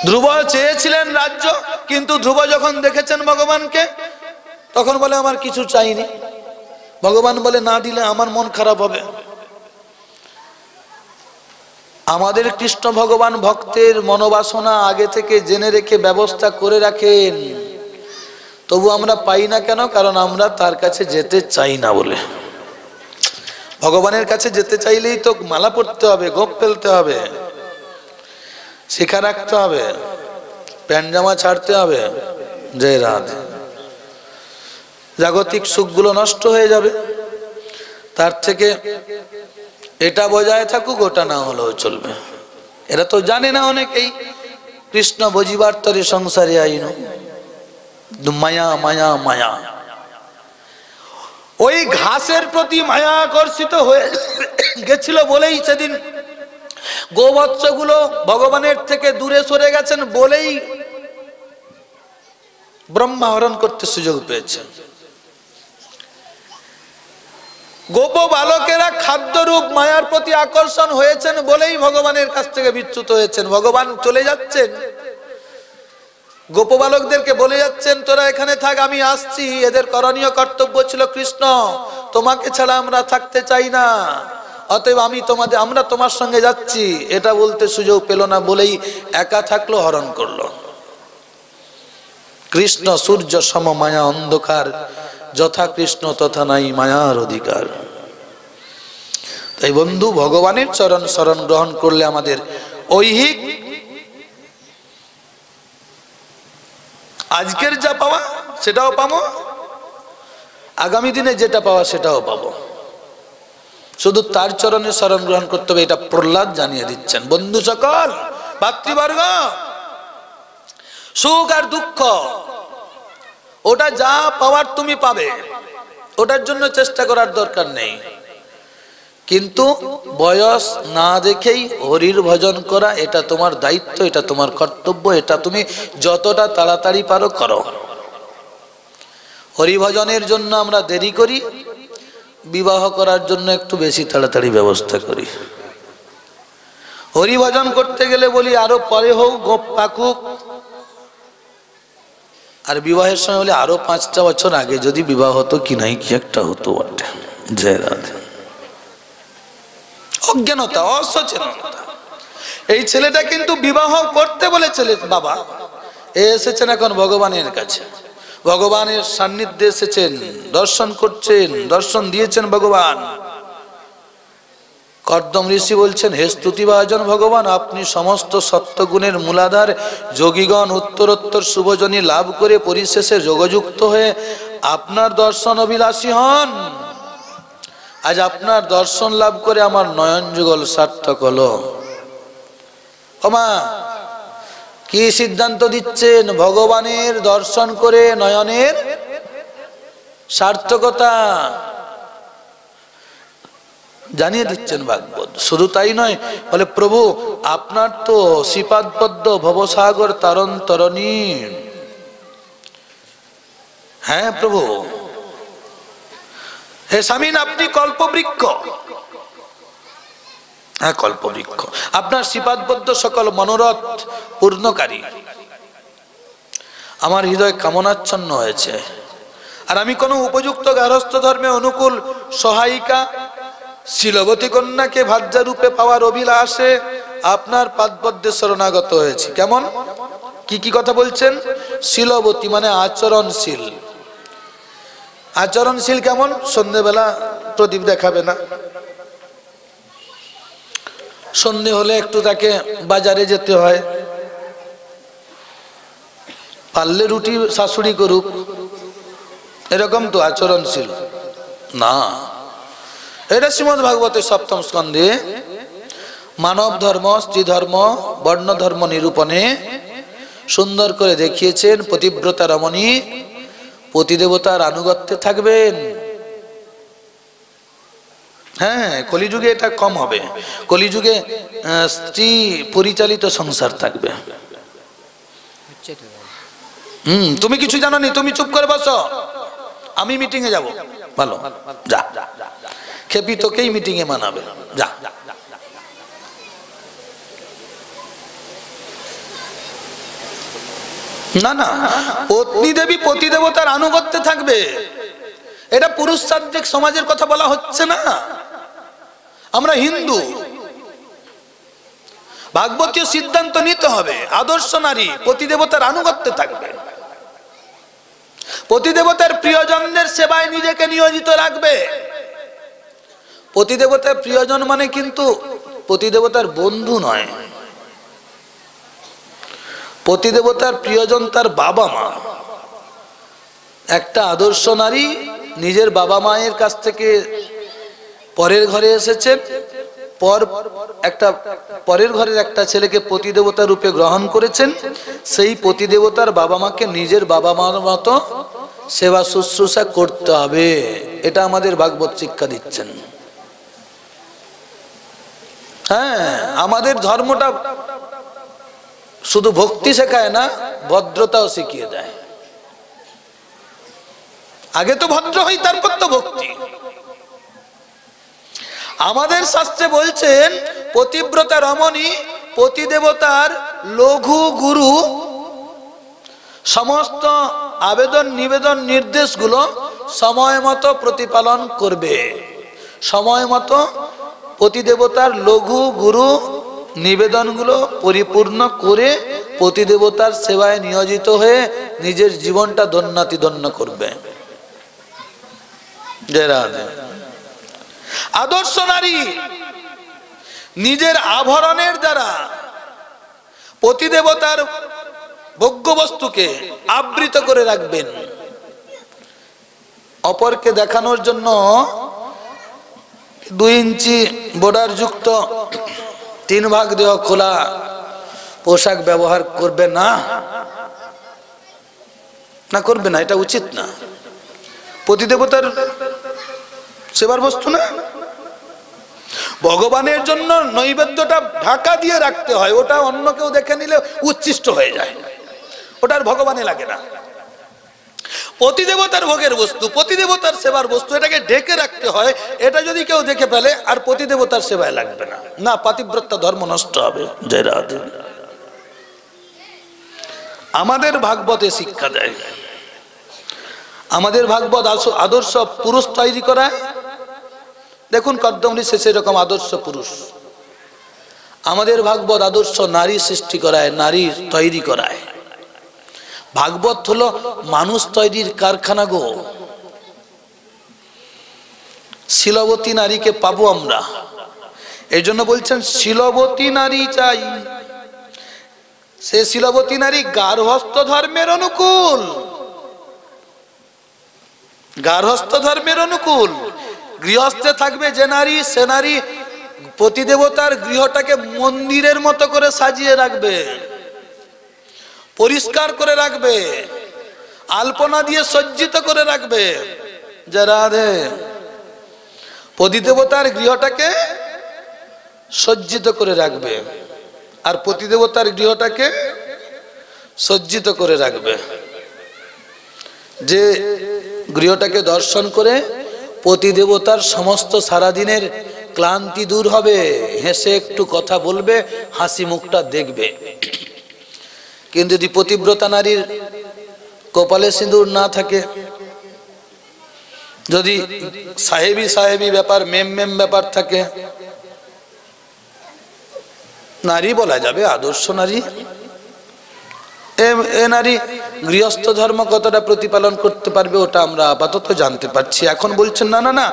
ধ্রুব চেয়েছিলেন রাজ্য, কিন্তু ধ্রুব যখন দেখেছেন ভগবানকে তখন বলে আমার কিছু চাইনি। ভগবান বলে না দিলে আমার মন খারাপ হবে। আমাদের কৃষ্ণ ভগবান ভক্তের মনোবাসনা আগে থেকে জেনে রেখে ব্যবস্থা করে রাখেন, তবু আমরা পাই না কেন? কারণ আমরা তার কাছে যেতে চাই না বলে। ভগবানের কাছে যেতে চাইলেই তো মালা পড়তে হবে, গোপ ফেলতে হবে, শিখা রাখতে হবে, প্যান্ট জামা ছাড়তে হবে। জয় রাধে। জাগতিক সুখগুলো নষ্ট হয়ে যাবে, তার থেকে এটা বজায় থাকুক, ওটা না হলেও চলবে। এরা তো জানে না অনেকেই, কৃষ্ণ বুঝিবার তরে সংসারে আইন, মায়া মায়া মায়া। ওই ঘাসের প্রতি মায়া আকর্ষিত হয়ে গেছিল বলেই সেদিন গোবৎসগুলো ভগবানের থেকে দূরে সরে গেছেন বলেই ব্রহ্মা হরণ করতে সুযোগ পেয়েছেন। গোপ বালকেরা খাদ্যরূপ মায়ার প্রতি আকর্ষণ হয়েছেন বলেই ভগবানের কাছ থেকে বিচ্যুত হয়েছেন। ভগবান চলে যাচ্ছেন, গোপ বালকদেরকে বলে যাচ্ছেন তোরা এখানে থাক, আমি আসছি। এদের করণীয় কর্তব্য ছিল কৃষ্ণ তোমাকে ছাড়া আমরা থাকতে চাই না, অতএব আমরা তোমার সঙ্গে যাচ্ছি। এটা বলতে সুযোগ পেল না বলেই একা থাকলো, হরণ করলো। কৃষ্ণ সূর্য সম মায়া অন্ধকার, যথা কৃষ্ণ তথা নাই মায়ার অধিকার। তাই বন্ধু, ভগবানের চরণ শরণ গ্রহণ করলে আমাদের ঐহিক আজকের যা পাওয়া সেটাও পাবো, আগামী দিনে যেটা পাওয়া সেটাও পাবো। শুধু তার চরণে শরণ গ্রহণ করতে হবে, এটা প্রহ্লাদ জানিয়ে দিচ্ছেন। বন্ধু সকল, ভাতৃবর্গ, সুখ আর দুঃখ ওটা যা পাওয়ার তুমি পাবে, ওটার জন্য চেষ্টা করার দরকার নেই। কিন্তু বয়স না দেখেই হরির ভজন করা, এটা তোমার দায়িত্ব, এটা তোমার কর্তব্য। এটা তুমি যতটা তাড়াতাড়ি পারো করো। হরি ভজনের জন্য আমরা দেরি করি, বিবাহ করার জন্য একটু বেশি তাড়াতাড়ি ব্যবস্থা করি। হরি ভজন করতে গেলে বলি আরো পরে হোক, গোপ পাকুক। আর বিবাহের সময় বলে আরো 5টা বছর আগে যদি বিবাহ হতো, কি নাই কি একটা হতো বটে। জয় রাধে। অজ্ঞানতা, অসচেতনতা। এই ছেলেটা কিন্তু বিবাহ করতে বলেছিল বাবা, এসেছেন এখন ভগবানের কাছে, ভগবানের সান্নিধ্যে এসেছেন, দর্শন করছেন, দর্শন দিয়েছেন ভগবান। কর্দম ঋষি বলছেন, হে স্তুতিভাজন ভগবান, আপনি সমস্ত সত্যগুণের মূলাধার, যোগীগণ উত্তরোত্তর শুভজনী লাভ করে পরিশেষে যোগযুক্ত হয়ে আপনার দর্শন অভিলাষী হন। আজ আপনার দর্শন লাভ করে আমার নয়ন যুগল সার্থক হলো। ওমা, কি সিদ্ধান্ত দিচ্ছেন? ভগবানের দর্শন করে নয়নের সার্থকতা জানিয়ে দিচ্ছেন ভাগবত। শুধু তাই নয়, বলে প্রভু আপনার তো শ্রীপাদপদ্ম ভবসাগর তারণ তরণী। হ্যাঁ প্রভু, হে স্বামীন আপনি কল্পবৃক্ষ। হ্যাঁ কল্পবৃক্ষ, আপনার শ্রীপাদপদ্ম সকল মনোরথ পূর্ণকারী। আমার হৃদয় কামনাচ্ছন্ন হয়েছে, আর আমি কোনো উপযুক্ত গার্হস্থ ধর্মে অনুকূল সহায়িকা শিলবতী কন্যাকে ভার্যারূপে পাওয়ার অভিলাষে আপনার পাদপদ্মে শরণাগত হয়েছি। কেমন, কি কি কথা বলছেন? শিলবতী মানে আচরণশীল। আচরণশীল কেমন? সন্ধ্যেবেলা প্রদীপ দেখাবে না, সন্ধে হলে একটু তাকে বাজারে যেতে হয়, পারলে রুটি শাশুড়ি করুক, এরকম তো আচরণশীল না। এটা শ্রীমদ্ ভাগবতের 7ম স্কন্ধে মানব ধর্ম, স্ত্রী ধর্ম, বর্ণ ধর্ম নিরূপণে সুন্দর করে দেখিয়েছেন। পতিব্রতা রমণী পতিদেবতার আনুগত্যে থাকবেন। হ্যাঁ, কলিযুগে এটা কম হবে। কলিযুগে স্ত্রী পরিচালিত সংসার থাকবে। তুমি কিছু জানো নি, তুমি চুপ করে বসো, আমি মিটিং এ যাব। ভালো, যা, খেপি তোকেই মিটিং এ মানাবে, যা। না না, পত্নী দেবী পতিদেবতার আনুগত্যে থাকবে। এটা পুরুষতান্ত্রিক সমাজের কথা বলা হচ্ছে না। আমরা হিন্দু, ভাগবতীয় সিদ্ধান্ত নিতে হবে। আদর্শ নারী পতিদেবতার আনুগত্যে থাকবে, পতিদেবতার প্রিয়জনদের সেবায় নিজেকে নিয়োজিত রাখবে। পতিদেবতার প্রিয়জন মানে কিন্তু পতিদেবতার বন্ধু নয়। পতিদেবতার প্রিয়জন তার বাবা মা, একটা আদর্শ নারী নিজের বাবা মায়ের কাছ থেকে পরের ঘরে এসেছেন, পরের ঘরের একটা ছেলেকে পতিদেবতা রূপে গ্রহণ করেছেন। সেই পতিদেবতার বাবা মাকে নিজের বাবা মার মতো সেবা শুশ্রূষা করতে হবে, এটা আমাদের ভাগবত শিক্ষা দিচ্ছেন। হ্যাঁ, আমাদের ধর্মটা শুধু ভক্তি শেখায় না, ভদ্রতাও শিখিয়ে দেয়। আগে তো ভদ্র হই, তারপর তো ভক্তি। আমাদের শাস্ত্রে বলছেন পতিব্রতা রমণী পতিদেবতার লঘু গুরু সমস্ত আবেদন নিবেদন নির্দেশগুলো সময় মতো প্রতিপালন করবে। সময় মতো পতিদেবতার লঘু গুরু নিবেদনগুলো পরিপূর্ণ করে পতিদেবতার সেবায় নিয়োজিত হয়ে নিজের জীবনটা ধন্যাতিধন্য করবে। জয় রাধে। আদর্শ নারী নিজের আভরণের দ্বারা পতিদেবতার ভোগ্য বস্তুকে আবৃত করে রাখবেন। অপরকে দেখানোর জন্য 2 ইঞ্চি বর্ডার যুক্ত 3 ভাগ দেহ খোলা পোশাক ব্যবহার করবে না, না করবে না, এটা উচিত না। পতিদেবতার সেবার বস্তু না, ভগবানের জন্য নৈবেদ্যটা ঢাকা দিয়ে রাখতে হয়, ওটা অন্য কেউ দেখে নিলে উচ্ছিষ্ট হয়ে যায়, ওটার ভগবানে লাগে না। পতিদেবতার ভোগের বস্তু, পতিদেবতার সেবার বস্তু, এটাকে ঢেকে রাখতে হয়। এটা যদি কেউ দেখে ফেলে আর পতিদেবতার সেবায় লাগবে না, না, পাতিব্রত্য ধর্ম নষ্ট হবে। জয় রাধে। আমাদের ভাগবতে শিক্ষা দেয়, আমাদের ভাগবত আদর্শ পুরুষ তৈরি করায়। দেখুন কদ্মমণি শেষে এরকম আদর্শ পুরুষ। আমাদের ভাগবত আদর্শ নারী সৃষ্টি করায়, নারী তৈরি করায়। ভাগবত হলো মানুষ তৈরির কারখানা গো। শীলবতী নারীকে পাবো আমরা, এই জন্য বলছেন শীলবতী নারী চাই। সে শীলবতী নারী গার্হস্থ ধর্মের অনুকূল, গার্হস্থ ধর্মের অনুকূল। গৃহস্থে থাকবে যে নারী, সে নারী পতিদেবতার গৃহটাকে মন্দিরের মতো করে সাজিয়ে রাখবে, পরিষ্কার করে রাখবে, আলপনা দিয়ে সজ্জিত করে রাখবে। জয় রাধে। পতিদেবতার গৃহটাকে সজ্জিত করে রাখবে আর পতিদেবতার গৃহটাকে সজ্জিত করে রাখবে। যে গৃহটাকে দর্শন করে পতিদেবতার সমস্ত সারাদিনের ক্লান্তি দূর হবে, হেসে একটু কথা বলবে, হাসি মুখটা দেখবে। কিন্তু যদি পতিব্রতা নারীর কপালে সিঁদুর না থাকে, যদি সাহেবি সাহেবি ব্যাপার, মেম মেম ব্যাপার থাকে, নারী বলা যাবে আদর্শ নারী? এ নারী গৃহস্থ ধর্ম কতটা প্রতিপালন করতে পারবে ওটা আমরা আপাতত জানতে পারছি। এখন বলছেন না না না,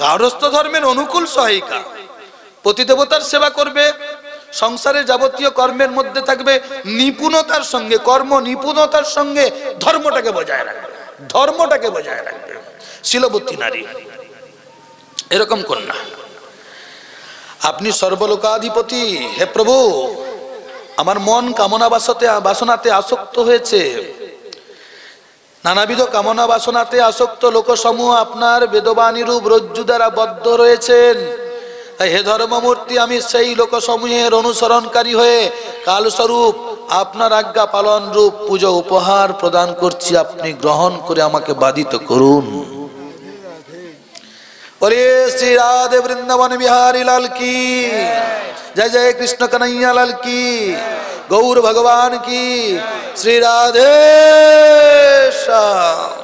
গৃহস্থ ধর্মের অনুকূল সহায়িকা, পতিদেবতার সেবা করবে, সংসারের যাবতীয় কর্মের মধ্যে থাকবে, নিপুণতার সঙ্গে, কর্ম নিপুণতার সঙ্গে ধর্মটাকে বজায় রাখবে, ধর্মটাকে বজায় রাখবে। শীলবতী নারী এরকম কন্যা। আপনি সর্বলোকাধিপতি, হে প্রভু, আমার মন কামনা বাসনাতে আসক্ত হয়েছে, নানাবিধ কামনা বাসনাতে আসক্ত লোকসমূহ আপনার বেদবাণীরূপ রজ্জু দ্বারা বদ্ধ রয়েছেন। হে ধর্মমূর্তি, আমি সেই লোকসমূহের অনুসরণকারী হয়ে কালস্বরূপ আপনার আজ্ঞা পালন রূপ পুজো উপহার প্রদান করছি, আপনি গ্রহণ করে আমাকে বাধিত করুন। ওরে শ্রী রাধে বৃন্দাবন বিহারী লাল কি জয়, জয় কৃষ্ণ কন্হैया लाल की, गौर भगवान की, श्री राधे श्याम।